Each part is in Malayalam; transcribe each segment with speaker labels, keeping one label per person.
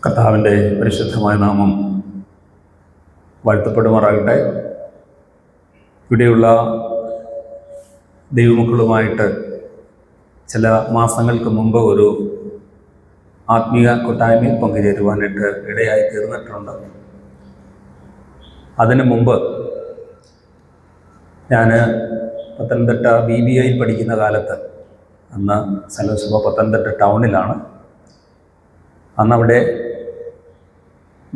Speaker 1: കർത്താവിൻ്റെ പരിശുദ്ധമായ നാമം വാഴ്ത്തപ്പെടുമാറാകട്ടെ. ഇവിടെയുള്ള ദൈവമക്കളുമായിട്ട് ചില മാസങ്ങൾക്ക് മുമ്പ് ഒരു ആത്മീയ കൂട്ടായ്മയിൽ പങ്കുചേരുവാനായിട്ട് ഇടയായി തീർന്നിട്ടുണ്ട്. അതിനു മുമ്പ് ഞാൻ പത്തനംതിട്ട BBI പഠിക്കുന്ന കാലത്ത്, അന്ന് സലസഭ പത്തനംതിട്ട ടൗണിലാണ്, അന്നവിടെ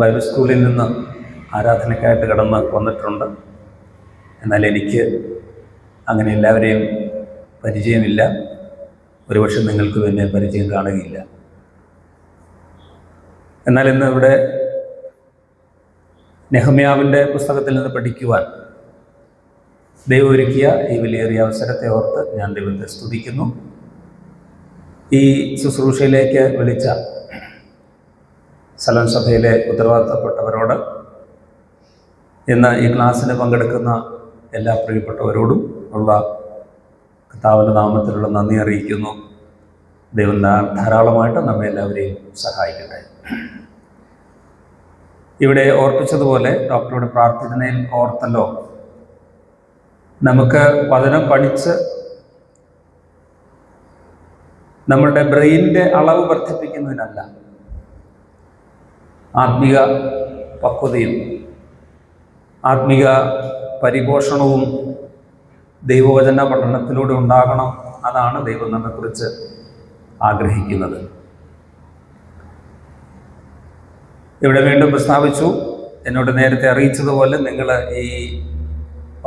Speaker 1: ബൈബിൾ സ്കൂളിൽ നിന്ന് ആരാധനയ്ക്കായിട്ട് കടന്ന് വന്നിട്ടുണ്ട്. എന്നാൽ എനിക്ക് അങ്ങനെ എല്ലാവരെയും പരിചയമില്ല. ഒരുപക്ഷെ നിങ്ങൾക്കും എന്നെ പരിചയം കാണുകയില്ല. എന്നാൽ ഇന്ന് ഇവിടെ നെഹമ്യാവിൻ്റെ പുസ്തകത്തിൽ നിന്ന് പഠിക്കുവാൻ ദൈവം ഒരുക്കിയ ഈ വിലയേറിയ അവസരത്തെ ഓർത്ത് ഞാൻ ദൈവത്തെ സ്തുതിക്കുന്നു. ഈ ശുശ്രൂഷയിലേക്ക് വിളിച്ച സലോൻ സഭയിലെ ഉത്തരവാദിത്തപ്പെട്ടവരോട്, ഇന്ന് ഈ ക്ലാസ്സിന് പങ്കെടുക്കുന്ന എല്ലാ പ്രിയപ്പെട്ടവരോടും ഉള്ള കർത്താവിൻ്റെ നാമത്തിലുള്ള നന്ദി അറിയിക്കുന്നു. ദൈവം ധാരാളമായിട്ട് നമ്മെ എല്ലാവരെയും സഹായിക്കട്ടെ. ഇവിടെ ഓർപ്പിച്ചതുപോലെ ഡോക്ടറുടെ പ്രാർത്ഥനയിൽ ഓർത്തല്ലോ, നമുക്ക് വചനം പഠിച്ച് നമ്മളുടെ ബ്രെയിനിൻ്റെ അളവ് വർദ്ധിപ്പിക്കുന്നതിനല്ല, ആത്മീക പക്വതയും ആത്മീക പരിപോഷണവും ദൈവവചന പഠനത്തിലൂടെ ഉണ്ടാകണം. അതാണ് ദൈവം നമ്മെക്കുറിച്ച് ആഗ്രഹിക്കുന്നത്. ഇവിടെ വീണ്ടും പ്രസ്താവിച്ചു, എന്നോട് നേരത്തെ അറിയിച്ചതുപോലെ നിങ്ങൾ ഈ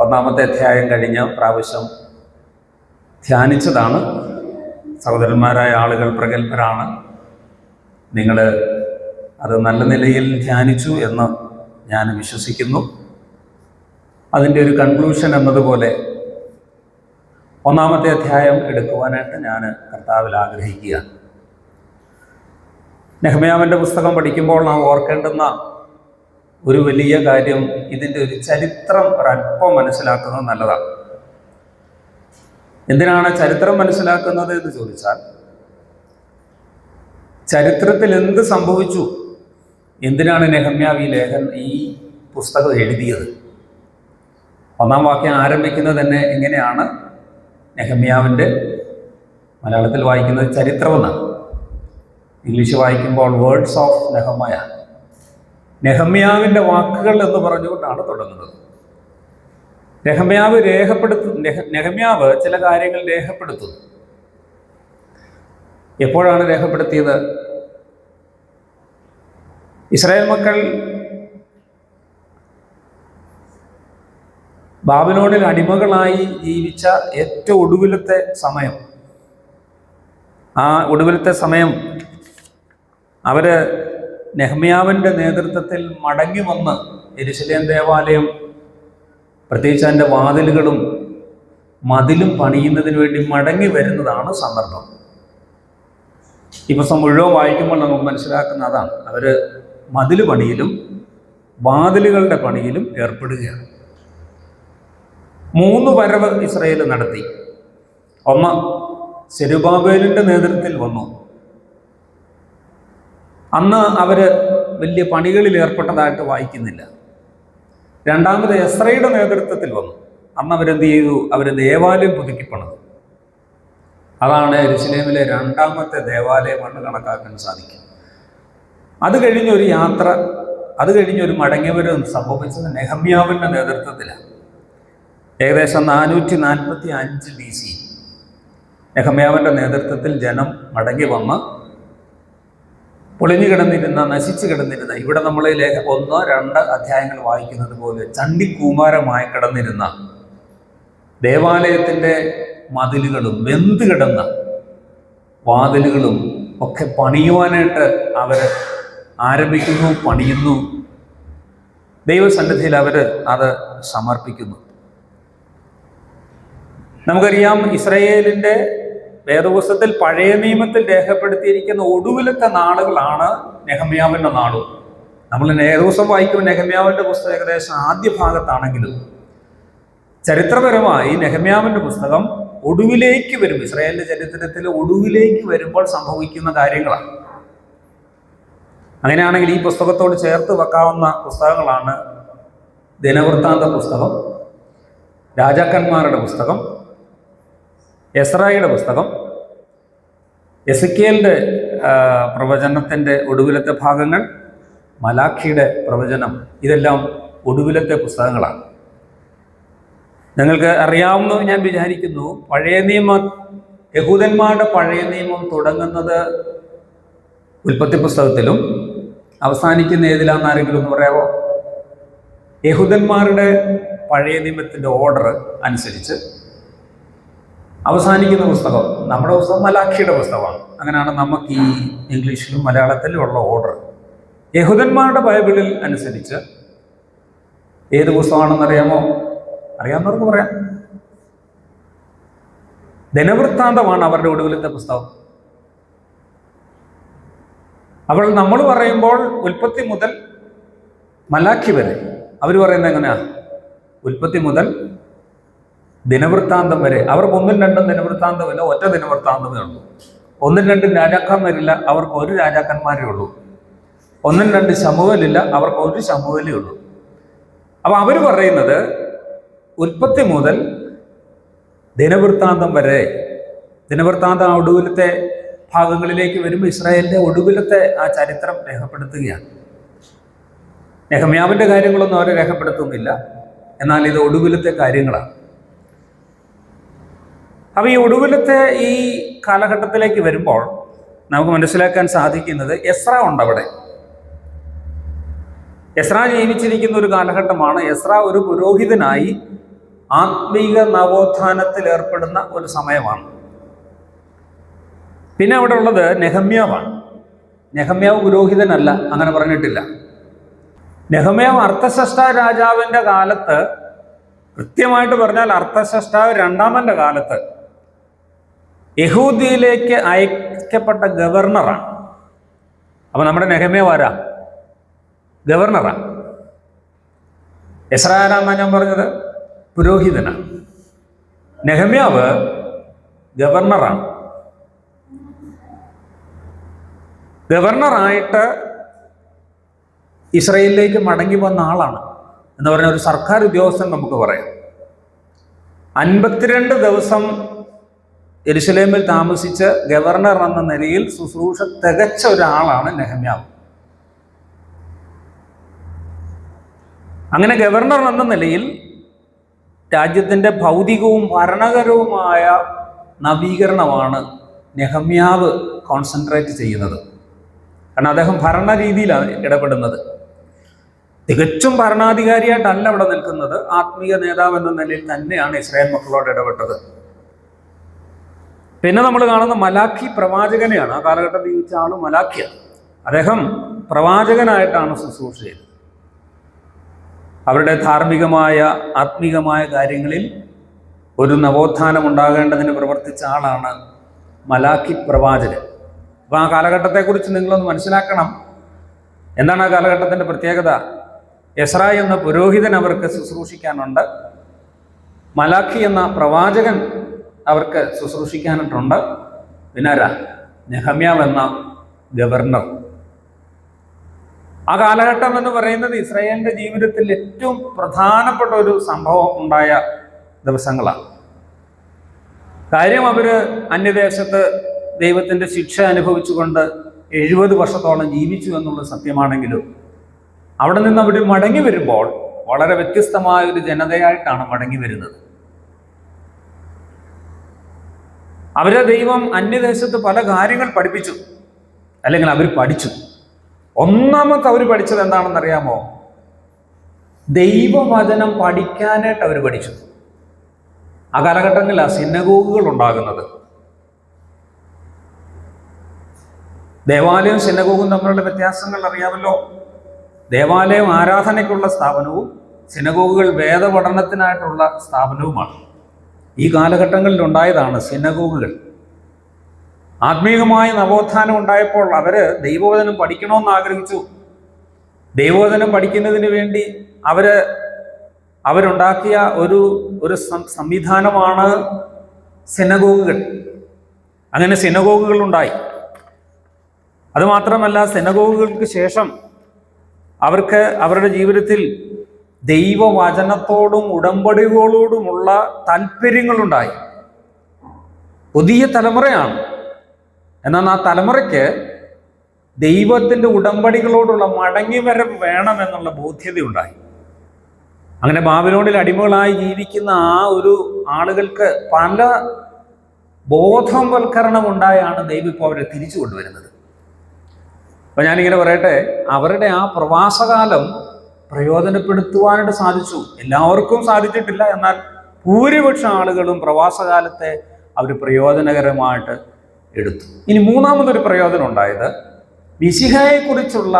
Speaker 1: 1-ാമത്തെ അധ്യായം കഴിഞ്ഞ പ്രാവശ്യം ധ്യാനിച്ചതാണ്. സഹോദരന്മാരായ ആളുകൾ പ്രഗത്ഭരാണ്. നിങ്ങൾ അത് നല്ല നിലയിൽ ധ്യാനിച്ചു എന്ന് ഞാൻ വിശ്വസിക്കുന്നു. അതിൻ്റെ ഒരു കൺക്ലൂഷൻ എന്നതുപോലെ 1-ാമത്തെ അധ്യായം എടുക്കുവാനായിട്ട് ഞാൻ കർത്താവിൽ ആഗ്രഹിക്കുക. നെഹമ്യാവിൻ്റെ പുസ്തകം പഠിക്കുമ്പോൾ നാം ഓർക്കേണ്ടുന്ന ഒരു വലിയ കാര്യം, ഇതിൻ്റെ ഒരു ചരിത്രം ഒരല്പം മനസ്സിലാക്കുന്നത് നല്ലതാണ്. എന്തിനാണ് ചരിത്രം മനസ്സിലാക്കുന്നത് എന്ന് ചോദിച്ചാൽ, ചരിത്രത്തിൽ എന്ത് സംഭവിച്ചു, എന്തിനാണ് നെഹമ്യാവ് ഈ പുസ്തകം എഴുതിയത്. 1-ാം വാക്യം ആരംഭിക്കുന്നത് തന്നെ എങ്ങനെയാണ്? നെഹമ്യാവിൻ്റെ, മലയാളത്തിൽ വായിക്കുന്നത് ചരിത്രമെന്നാണ്, ഇംഗ്ലീഷ് വായിക്കുമ്പോൾ വേർഡ്സ് ഓഫ് നെഹമ്യ, നെഹമ്യാവിൻ്റെ വാക്കുകൾ എന്ന് പറഞ്ഞുകൊണ്ടാണ് തുടങ്ങുന്നത്. നെഹമ്യാവ് ചില കാര്യങ്ങൾ രേഖപ്പെടുത്തുന്നു. എപ്പോഴാണ് രേഖപ്പെടുത്തിയത്? ഇസ്രായേൽ മക്കൾ ബാബിലോണിൽ അടിമകളായി ജീവിച്ച ഏറ്റവും ഒടുവിലത്തെ സമയം, ആ ഒടുവിലത്തെ സമയം അവർ നെഹമ്യാവിൻ്റെ നേതൃത്വത്തിൽ മടങ്ങി വന്ന് യെരൂശലേം ദേവാലയം, പ്രത്യേകിച്ച് അതിൻ്റെ വാതിലുകളും മതിലും പണിയുന്നതിന് വേണ്ടി മടങ്ങി വരുന്നതാണ് സന്ദർഭം. ഈ പുസ്തകം മുഴുവൻ വായിക്കുമ്പോൾ നമുക്ക് മനസ്സിലാക്കുന്ന അതാണ്. അവർ മതിൽ പണിയിലും വാതിലുകളുടെ പണിയിലും ഏർപ്പെടുകയാണ്. 3 വരവ് ഇസ്രായേൽ നടത്തി. ഒന്ന്, സെരുബാബേലിൻ്റെ നേതൃത്വത്തിൽ വന്നു. അന്ന് അവർ വലിയ പണികളിൽ ഏർപ്പെട്ടതായിട്ട് വായിക്കുന്നില്ല. 2-ാമത് എസ്രയുടെ നേതൃത്വത്തിൽ വന്നു. അന്ന് അവരെന്ത് ചെയ്തു? അവർ ദേവാലയം പുതുക്കിപ്പണത്. അതാണ് യെരൂശലേമിലെ 2-ാമത്തെ ദേവാലയമാണ് കണക്കാക്കാൻ സാധിക്കും. അത് കഴിഞ്ഞൊരു യാത്ര, അത് കഴിഞ്ഞൊരു മടങ്ങിവരും സംഭവിച്ചത് നെഹമ്യാവിൻ്റെ നേതൃത്വത്തിലാണ്. ഏകദേശം 445 BC നെഹമ്യാവിൻ്റെ നേതൃത്വത്തിൽ ജനം മടങ്ങി വന്ന് പൊളിഞ്ഞു കിടന്നിരുന്ന, നശിച്ചു കിടന്നിരുന്ന, ഇവിടെ നമ്മൾ 1-2 അധ്യായങ്ങൾ വായിക്കുന്നത് പോലെ ചണ്ടിക്കൂമാരമായി കിടന്നിരുന്ന ദേവാലയത്തിൻ്റെ മതിലുകളും വെന്ത് കിടന്ന വാതിലുകളും ഒക്കെ പണിയുവാനായിട്ട് അവർ ആരംഭിക്കുന്നു, പണിയുന്നു. ദൈവസന്നിധിയിൽ അവർ അത് സമർപ്പിക്കുന്നു. നമുക്കറിയാം, ഇസ്രായേലിൻ്റെ വേദപുസ്തകത്തിൽ പഴയ നിയമത്തിൽ രേഖപ്പെടുത്തിയിരിക്കുന്ന ഒടുവിലത്തെ നാളുകളാണ് നെഹമ്യാവിൻ്റെ നാളും. നമ്മൾ ദിവസം വായിക്കുമ്പോൾ നെഹമ്യാവിൻ്റെ പുസ്തകം ഏകദേശം ആദ്യ ഭാഗത്താണെങ്കിലും ചരിത്രപരമായി നെഹമ്യാവിൻ്റെ പുസ്തകം ഒടുവിലേക്ക് വരും. ഇസ്രായേലിൻ്റെ ചരിത്രത്തിൽ ഒടുവിലേക്ക് വരുമ്പോൾ സംഭവിക്കുന്ന കാര്യങ്ങളാണ്. അങ്ങനെയാണെങ്കിൽ ഈ പുസ്തകത്തോട് ചേർത്ത് വെക്കാവുന്ന പുസ്തകങ്ങളാണ് ദിനവൃത്താന്ത പുസ്തകം, രാജാക്കന്മാരുടെ പുസ്തകം, എസ്രായുടെ പുസ്തകം, എസെക്കിയേലിൻ്റെ പ്രവചനത്തിൻ്റെ ഒടുവിലത്തെ ഭാഗങ്ങൾ, മലാഖിയുടെ പ്രവചനം. ഇതെല്ലാം ഒടുവിലത്തെ പുസ്തകങ്ങളാണ്. നിങ്ങൾക്ക് അറിയാവുന്നത് ഞാൻ വിചാരിക്കുന്നു. പഴയ നിയമം, യഹൂദന്മാരുടെ പഴയ നിയമം തുടങ്ങുന്നത് ഉൽപ്പത്തി പുസ്തകത്തിലും അവസാനിക്കുന്ന ഏതിലാന്ന് ആരെങ്കിലും ഒന്ന് പറയാമോ? യഹൂദന്മാരുടെ പഴയ നിയമത്തിൻ്റെ ഓർഡർ അനുസരിച്ച് അവസാനിക്കുന്ന പുസ്തകം നമ്മുടെ പുസ്തകം മലാഖിയുടെ പുസ്തകമാണ്. അങ്ങനെയാണ് നമുക്ക് ഈ ഇംഗ്ലീഷിലും മലയാളത്തിലും ഉള്ള ഓർഡർ. യഹൂദന്മാരുടെ ബൈബിളിൽ അനുസരിച്ച് ഏത് പുസ്തകമാണെന്നറിയാമോ? അറിയാവുന്നവർക്ക് പറയാം. ദിനവൃത്താന്തമാണ് അവരുടെ ഒടുവിലത്തെ പുസ്തകം. അപ്പോൾ നമ്മൾ പറയുമ്പോൾ ഉൽപ്പത്തി മുതൽ മലാഖി വരെ, അവർ പറയുന്നത് എങ്ങനെയാ? ഉൽപ്പത്തി മുതൽ ദിനവൃത്താന്തം വരെ. അവർക്ക് ഒന്നും രണ്ടും ദിനവൃത്താന്തമില്ല, ഒറ്റ ദിനവൃത്താന്തമേ ഉള്ളൂ. ഒന്നും രണ്ടും രാജാക്കന്മാരില്ല, അവർക്ക് ഒരു രാജാക്കന്മാരേ ഉള്ളൂ. ഒന്നും രണ്ട് ശമൂവേലില്ല, അവർക്ക് ഒരു ശമൂവേലേ ഉള്ളൂ. അപ്പൊ അവർ പറയുന്നത് ഉൽപ്പത്തി മുതൽ ദിനവൃത്താന്തം വരെ. ദിനവൃത്താന്തം ഒടുവിലത്തെ ഭാഗങ്ങളിലേക്ക് വരുമ്പോൾ ഇസ്രായേലിന്റെ ഒടുവിലത്തെ ആ ചരിത്രം രേഖപ്പെടുത്തുകയാണ്. നെഹമ്യാവിന്റെ കാര്യങ്ങളൊന്നും അവരെ രേഖപ്പെടുത്തുന്നില്ല, എന്നാൽ ഇത് ഒടുവിലത്തെ കാര്യങ്ങളാണ്. അപ്പോൾ ഈ ഒടുവിലത്തെ ഈ കാലഘട്ടത്തിലേക്ക് വരുമ്പോൾ നമുക്ക് മനസ്സിലാക്കാൻ സാധിക്കുന്നത് എസ്ര ഉണ്ട് അവിടെ. എസ്ര ജീവിച്ചിരിക്കുന്ന ഒരു കാലഘട്ടമാണ്. എസ്ര ഒരു പുരോഹിതനായി ആത്മീക നവോത്ഥാനത്തിൽ ഏർപ്പെടുന്ന ഒരു സമയമാണ്. പിന്നെ അവിടെ ഉള്ളത് നെഹമ്യാവാണ്. നെഹമ്യാവ് പുരോഹിതനല്ല, അങ്ങനെ പറഞ്ഞിട്ടില്ല. നെഹമ്യാവ് അർത്ഥശഷ്ടാ രാജാവിൻ്റെ കാലത്ത്, കൃത്യമായിട്ട് പറഞ്ഞാൽ അർത്ഥശഷ്ടാവ് രണ്ടാമൻ്റെ കാലത്ത് യഹൂദിയിലേക്ക് അയക്കപ്പെട്ട ഗവർണറാണ്. അപ്പൊ നമ്മുടെ നെഹമ്യാവ് ആരാ? ഗവർണറാണ്. എസ്ര ആരാന്നാണ് ഞാൻ പറഞ്ഞത്? പുരോഹിതനാണ്. നെഹമ്യാവ് ഗവർണറാണ്. ഗവർണറായിട്ട് ഇസ്രയേലിലേക്ക് മടങ്ങി വന്ന ആളാണ് എന്ന് പറഞ്ഞ ഒരു സർക്കാർ ഉദ്യോഗസ്ഥൻ നമുക്ക് പറയാം. 52 ദിവസം യെരുശലേമിൽ താമസിച്ച് ഗവർണർ എന്ന നിലയിൽ ശുശ്രൂഷ തികച്ച ഒരാളാണ് നെഹമ്യാവ്. അങ്ങനെ ഗവർണർ എന്ന നിലയിൽ രാജ്യത്തിൻ്റെ ഭൗതികവും ഭരണകരവുമായ നവീകരണമാണ് നെഹമ്യാവ് കോൺസെൻട്രേറ്റ് ചെയ്യുന്നത്. കാരണം അദ്ദേഹം ഭരണ രീതിയിലാണ് ഇടപെടുന്നത്. തികച്ചും ഭരണാധികാരിയായിട്ടല്ല അവിടെ നിൽക്കുന്നത്, ആത്മീയ നേതാവ് എന്ന നിലയിൽ തന്നെയാണ് ഇസ്രായേൽ മക്കളോട് ഇടപെട്ടത്. പിന്നെ നമ്മൾ കാണുന്ന മലാഖി പ്രവാചകനെയാണ്. ആ കാലഘട്ടം ജീവിച്ച ആൾ മലാഖിയാണ്. അദ്ദേഹം പ്രവാചകനായിട്ടാണ് ശുശ്രൂഷ ചെയ്തത്. അവരുടെ ധാർമ്മികമായ ആത്മീകമായ കാര്യങ്ങളിൽ ഒരു നവോത്ഥാനം ഉണ്ടാകേണ്ടതിന് പ്രവർത്തിച്ച ആളാണ് മലാഖി പ്രവാചകൻ. അപ്പോൾ ആ കാലഘട്ടത്തെക്കുറിച്ച് നിങ്ങളൊന്ന് മനസ്സിലാക്കണം. എന്താണ് ആ കാലഘട്ടത്തിൻ്റെ പ്രത്യേകത? എസ്ര എന്ന പുരോഹിതൻ അവർക്ക് ശുശ്രൂഷിക്കാനുണ്ട്, മലാഖി എന്ന പ്രവാചകൻ അവർക്ക് ശുശ്രൂഷിക്കാനായിട്ടുണ്ട്, പിന്നെ ആരാ? നെഹമ്യാവ് എന്ന ഗവർണർ. ആ കാലഘട്ടം എന്ന് പറയുന്നത് ഇസ്രായേലിന്റെ ജീവിതത്തിൽ ഏറ്റവും പ്രധാനപ്പെട്ട ഒരു സംഭവം ഉണ്ടായ ദിവസങ്ങളാണ്. കാര്യം, അവര് അന്യദേശത്ത് ദൈവത്തിന്റെ ശിക്ഷ അനുഭവിച്ചുകൊണ്ട് 70 വർഷത്തോളം ജീവിച്ചു എന്നുള്ളത് സത്യമാണെങ്കിലും അവിടെ നിന്ന് അവർ മടങ്ങി വരുമ്പോൾ വളരെ വ്യത്യസ്തമായ ഒരു ജനതയായിട്ടാണ് മടങ്ങി വരുന്നത്. അവരെ ദൈവം അന്യദേശത്ത് പല കാര്യങ്ങൾ പഠിപ്പിച്ചു, അല്ലെങ്കിൽ അവർ പഠിച്ചു. ഒന്നാമത്തെ അവർ പഠിച്ചത് എന്താണെന്നറിയാമോ? ദൈവവചനം പഠിക്കാനായിട്ട് അവർ പഠിച്ചു. ആ കാലഘട്ടങ്ങളിലാണ് സിനഗോഗുകൾ ഉണ്ടാകുന്നത്. ദേവാലയവും സിനഗോഗും തമ്മിലുള്ള വ്യത്യാസങ്ങൾ അറിയാമല്ലോ. ദേവാലയം ആരാധനയ്ക്കുള്ള സ്ഥാപനവും സിനഗോഗുകൾ വേദപഠനത്തിനായിട്ടുള്ള സ്ഥാപനവുമാണ്. ഈ കാലഘട്ടങ്ങളിൽ ഉണ്ടായതാണ് സിനഗോഗുകൾ. ആത്മീയമായ നവോത്ഥാനം ഉണ്ടായപ്പോൾ അവര് ദൈവവചനം പഠിക്കണമെന്ന് ആഗ്രഹിച്ചു. ദൈവവചനം പഠിക്കുന്നതിന് വേണ്ടി അവരുണ്ടാക്കിയ ഒരു സംവിധാനമാണ് സിനഗോഗുകൾ. അങ്ങനെ സിനഗോഗുകൾ ഉണ്ടായി. അതുമാത്രമല്ല, സിനഗോഗുകൾക്ക് ശേഷം അവർക്ക് അവരുടെ ജീവിതത്തിൽ ദൈവവചനത്തോടും ഉടമ്പടികളോടുമുള്ള താല്പര്യങ്ങളുണ്ടായി. പുതിയ തലമുറയാണ്, എന്നാൽ ആ തലമുറയ്ക്ക് ദൈവത്തിൻ്റെ ഉടമ്പടികളോടുള്ള മടങ്ങിവരവ് വേണമെന്നുള്ള ബോധ്യതയുണ്ടായി. അങ്ങനെ ബാബിലോണിൽ അടിമകളായി ജീവിക്കുന്ന ആ ഒരു ആളുകൾക്ക് പല ബോധവൽക്കരണം ഉണ്ടായാണ് ദൈവം ഇപ്പോൾ അവരെ തിരിച്ചു കൊണ്ടുവരുന്നത്. അപ്പം ഞാനിങ്ങനെ പറയട്ടെ, അവരുടെ ആ പ്രവാസകാലം പ്രയോജനപ്പെടുത്തുവാനായിട്ട് സാധിച്ചു. എല്ലാവർക്കും സാധിച്ചിട്ടില്ല, എന്നാൽ ഭൂരിപക്ഷം ആളുകളും പ്രവാസകാലത്തെ അവർ പ്രയോജനകരമായിട്ട് എടുത്തു. ഇനി മൂന്നാമതൊരു പ്രയോജനം ഉണ്ടായത്, മിശിഹായെക്കുറിച്ചുള്ള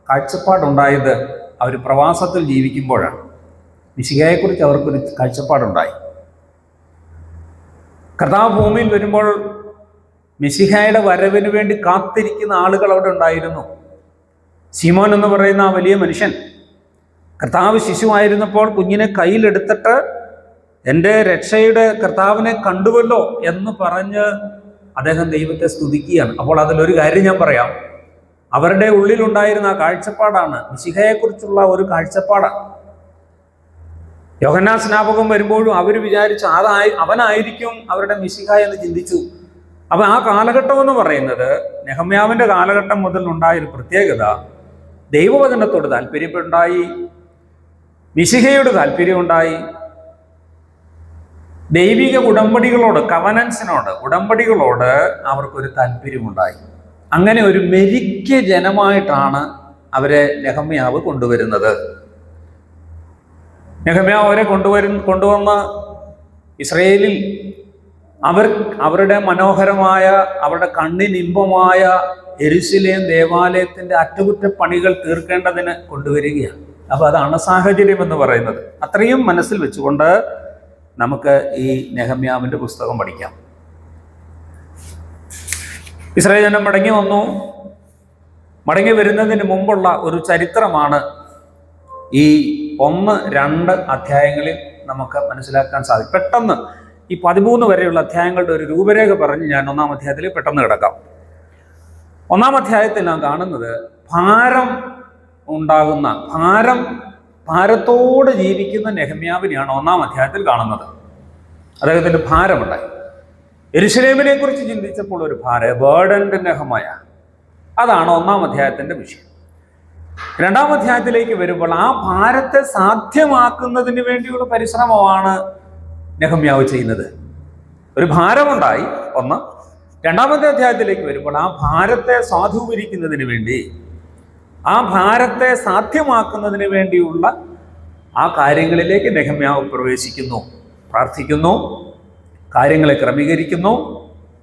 Speaker 1: കാഴ്ചപ്പാടുണ്ടായത് അവർ പ്രവാസത്തിൽ ജീവിക്കുമ്പോഴാണ്. മിശിഹായെക്കുറിച്ച് അവർക്കൊരു കാഴ്ചപ്പാടുണ്ടായി. കർത്താവ് ഭൂമിയിൽ വരുമ്പോൾ മിശിഹായുടെ വരവിന് വേണ്ടി കാത്തിരിക്കുന്ന ആളുകൾ അവിടെ ഉണ്ടായിരുന്നു. ശിമോൻ എന്ന് പറയുന്ന ആ വലിയ മനുഷ്യൻ കർത്താവ് ശിശുവായിരുന്നപ്പോൾ കുഞ്ഞിനെ കയ്യിലെടുത്തിട്ട് എൻ്റെ രക്ഷയുടെ കർത്താവിനെ കണ്ടുവല്ലോ എന്ന് പറഞ്ഞ് അദ്ദേഹം ദൈവത്തെ സ്തുതിക്കുകയാണ്. അപ്പോൾ അതിലൊരു കാര്യം ഞാൻ പറയാം, അവരുടെ ഉള്ളിലുണ്ടായിരുന്ന ആ കാഴ്ചപ്പാടാണ്, മിശിഹയെക്കുറിച്ചുള്ള ഒരു കാഴ്ചപ്പാടാണ്. യോഹന്നാൻ സ്നാപകൻ വരുമ്പോഴും അവർ വിചാരിച്ചു അവനായിരിക്കും അവരുടെ മിശിഹ എന്ന് ചിന്തിച്ചു. അപ്പം ആ കാലഘട്ടം എന്ന് പറയുന്നത്, നെഹമ്യാവിൻ്റെ കാലഘട്ടം മുതൽ ഉണ്ടായൊരു പ്രത്യേകത, ദൈവവചനത്തോട് താല്പര്യമുണ്ടായി, മിശിഹയോട് താല്പര്യമുണ്ടായി, ദൈവിക ഉടമ്പടികളോട്, കവനൻസിനോട്, ഉടമ്പടികളോട് അവർക്കൊരു താല്പര്യമുണ്ടായി. അങ്ങനെ ഒരു മെരിക്ക ജനമായിട്ടാണ് അവരെ നെഹമ്യാവ് കൊണ്ടുവരുന്നത്. നെഹമ്യാവ് അവരെ കൊണ്ടുവന്ന ഇസ്രയേലിൽ അവരുടെ മനോഹരമായ, അവരുടെ കണ്ണിനിമ്പമായ യെരുശലേം ദേവാലയത്തിൻ്റെ അറ്റകുറ്റപ്പണികൾ തീർക്കേണ്ടതിന് കൊണ്ടുവരികയാണ്. അപ്പോൾ അതാണ് സാഹചര്യം എന്ന് പറയുന്നത്. അത്രയും മനസ്സിൽ വെച്ചുകൊണ്ട് നമുക്ക് ഈ നെഹമ്യാവിൻ്റെ പുസ്തകം പഠിക്കാം. ഇസ്രായേൽ ജനം മടങ്ങി വന്നു. മടങ്ങി വരുന്നതിന് മുമ്പുള്ള ഒരു ചരിത്രമാണ് ഈ 1-2 അധ്യായങ്ങളിൽ നമുക്ക് മനസ്സിലാക്കാൻ സാധിക്കും. പെട്ടെന്ന് ഈ 13 വരെയുള്ള അധ്യായങ്ങളുടെ ഒരു രൂപരേഖ പറഞ്ഞ് ഞാൻ 1-ാം അധ്യായത്തിൽ പെട്ടെന്ന് കിടക്കാം. 1-ാം അധ്യായത്തിൽ നാം കാണുന്നത് ഭാരം ഉണ്ടാകുന്ന, ഭാരത്തോടെ ജീവിക്കുന്ന നെഹമ്യാവിനെയാണ് 1-ാം അധ്യായത്തിൽ കാണുന്നത്. അദ്ദേഹത്തിൻ്റെ ഭാരമുണ്ടായി. യെരുശലേമിനെ കുറിച്ച് ചിന്തിച്ചപ്പോൾ ഒരു ബേർഡൻഡ് നെഹമായ, അതാണ് 1-ാം അധ്യായത്തിൻ്റെ വിഷയം. 2-ാം അധ്യായത്തിലേക്ക് വരുമ്പോൾ ആ ഭാരത്തെ സാധ്യമാക്കുന്നതിന് വേണ്ടിയുള്ള പരിശ്രമമാണ് നെഹമ്യാവ് ചെയ്യുന്നത്. ഒരു ഭാരമുണ്ടായി ഒന്ന്. 2-ാമത്തെ അധ്യായത്തിലേക്ക് വരുമ്പോൾ ആ ഭാരത്തെ സാധൂകരിക്കുന്നതിന് വേണ്ടി, ആ ഭാരത്തെ സാധ്യമാക്കുന്നതിന് വേണ്ടിയുള്ള ആ കാര്യങ്ങളിലേക്ക് നെഹമ്യാവ് പ്രവേശിക്കുന്നു, പ്രാർത്ഥിക്കുന്നു, കാര്യങ്ങളെ ക്രമീകരിക്കുന്നു,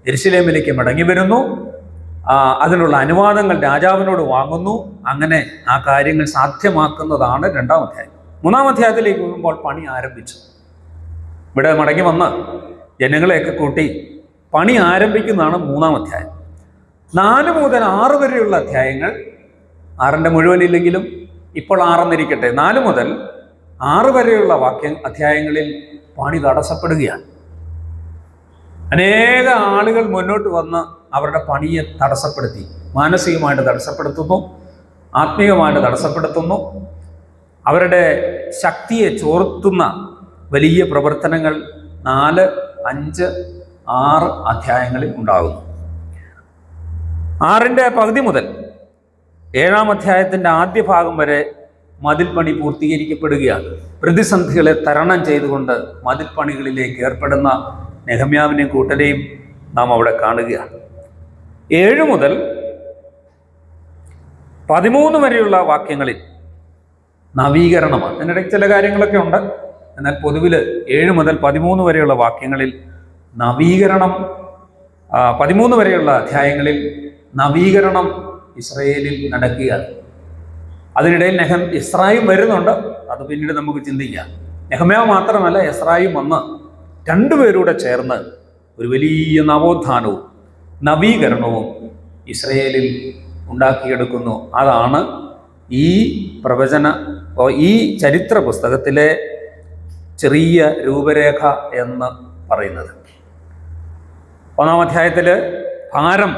Speaker 1: യെരുശലേമിലേക്ക് മടങ്ങി വരുന്നു, അതിനുള്ള അനുവാദങ്ങൾ രാജാവിനോട് വാങ്ങുന്നു. അങ്ങനെ ആ കാര്യങ്ങൾ സാധ്യമാക്കുന്നതാണ് 2-ാം അധ്യായം. 3-ാം അധ്യായത്തിലേക്ക് വരുമ്പോൾ പണി ആരംഭിച്ചു. ഇവിടെ മടങ്ങി വന്ന് ജനങ്ങളെയൊക്കെ കൂട്ടി പണി ആരംഭിക്കുന്നതാണ് 3-ാം അധ്യായം. 4 മുതൽ 6 വരെയുള്ള അധ്യായങ്ങൾ, 6ൻ്റെ മുഴുവനില്ലെങ്കിലും ഇപ്പോൾ 6 എന്നിരിക്കട്ടെ, 4 മുതൽ 6 വരെയുള്ള അധ്യായങ്ങളിൽ പണി തടസ്സപ്പെടുകയാണ്. അനേക ആളുകൾ മുന്നോട്ട് വന്ന് അവരുടെ പണിയെ തടസ്സപ്പെടുത്തി, മാനസികമായിട്ട് തടസ്സപ്പെടുത്തുന്നു, ആത്മീയമായിട്ട് തടസ്സപ്പെടുത്തുന്നു. അവരുടെ ശക്തിയെ ചോർത്തുന്ന വലിയ പ്രവർത്തനങ്ങൾ 4, 5, 6 അധ്യായങ്ങളിൽ ഉണ്ടാകുന്നു. 6ൻ്റെ പകുതി മുതൽ 7-ാം അധ്യായത്തിൻ്റെ ആദ്യ ഭാഗം വരെ മതിൽ പണി പൂർത്തീകരിക്കപ്പെടുകയാണ്. പ്രതിസന്ധികളെ തരണം ചെയ്തുകൊണ്ട് മതിൽ പണികളിലേക്ക് ഏർപ്പെടുന്ന നെഹമ്യാവിനെയും കൂട്ടരെയും നാം അവിടെ കാണുകയാണ്. 7 മുതൽ 13 വരെയുള്ള വാക്യങ്ങളിൽ നവീകരണമാണ്. അതിനിടയ്ക്ക് ചില കാര്യങ്ങളൊക്കെ ഉണ്ട്, എന്നാൽ പൊതുവിൽ 7 മുതൽ 13 വരെയുള്ള വാക്യങ്ങളിൽ നവീകരണം, 13 വരെയുള്ള അധ്യായങ്ങളിൽ നവീകരണം ഇസ്രായേലിൽ നടക്കുകയാണ്. അതിനിടയിൽ എസ്രായും വരുന്നുണ്ട്, അത് പിന്നീട് നമുക്ക് ചിന്തിക്കാം. നെഹമ്യാവ് മാത്രമല്ല, എസ്രായും വന്ന് 2 പേരൂടെ ചേർന്ന് ഒരു വലിയ നവോത്ഥാനവും നവീകരണവും ഇസ്രായേലിൽ ഉണ്ടാക്കിയെടുക്കുന്നു. അതാണ് ഈ ചരിത്ര പുസ്തകത്തിലെ ചെറിയ രൂപരേഖ എന്ന് പറയുന്നത്. 1-ാം അധ്യായത്തിൽ ഭാരം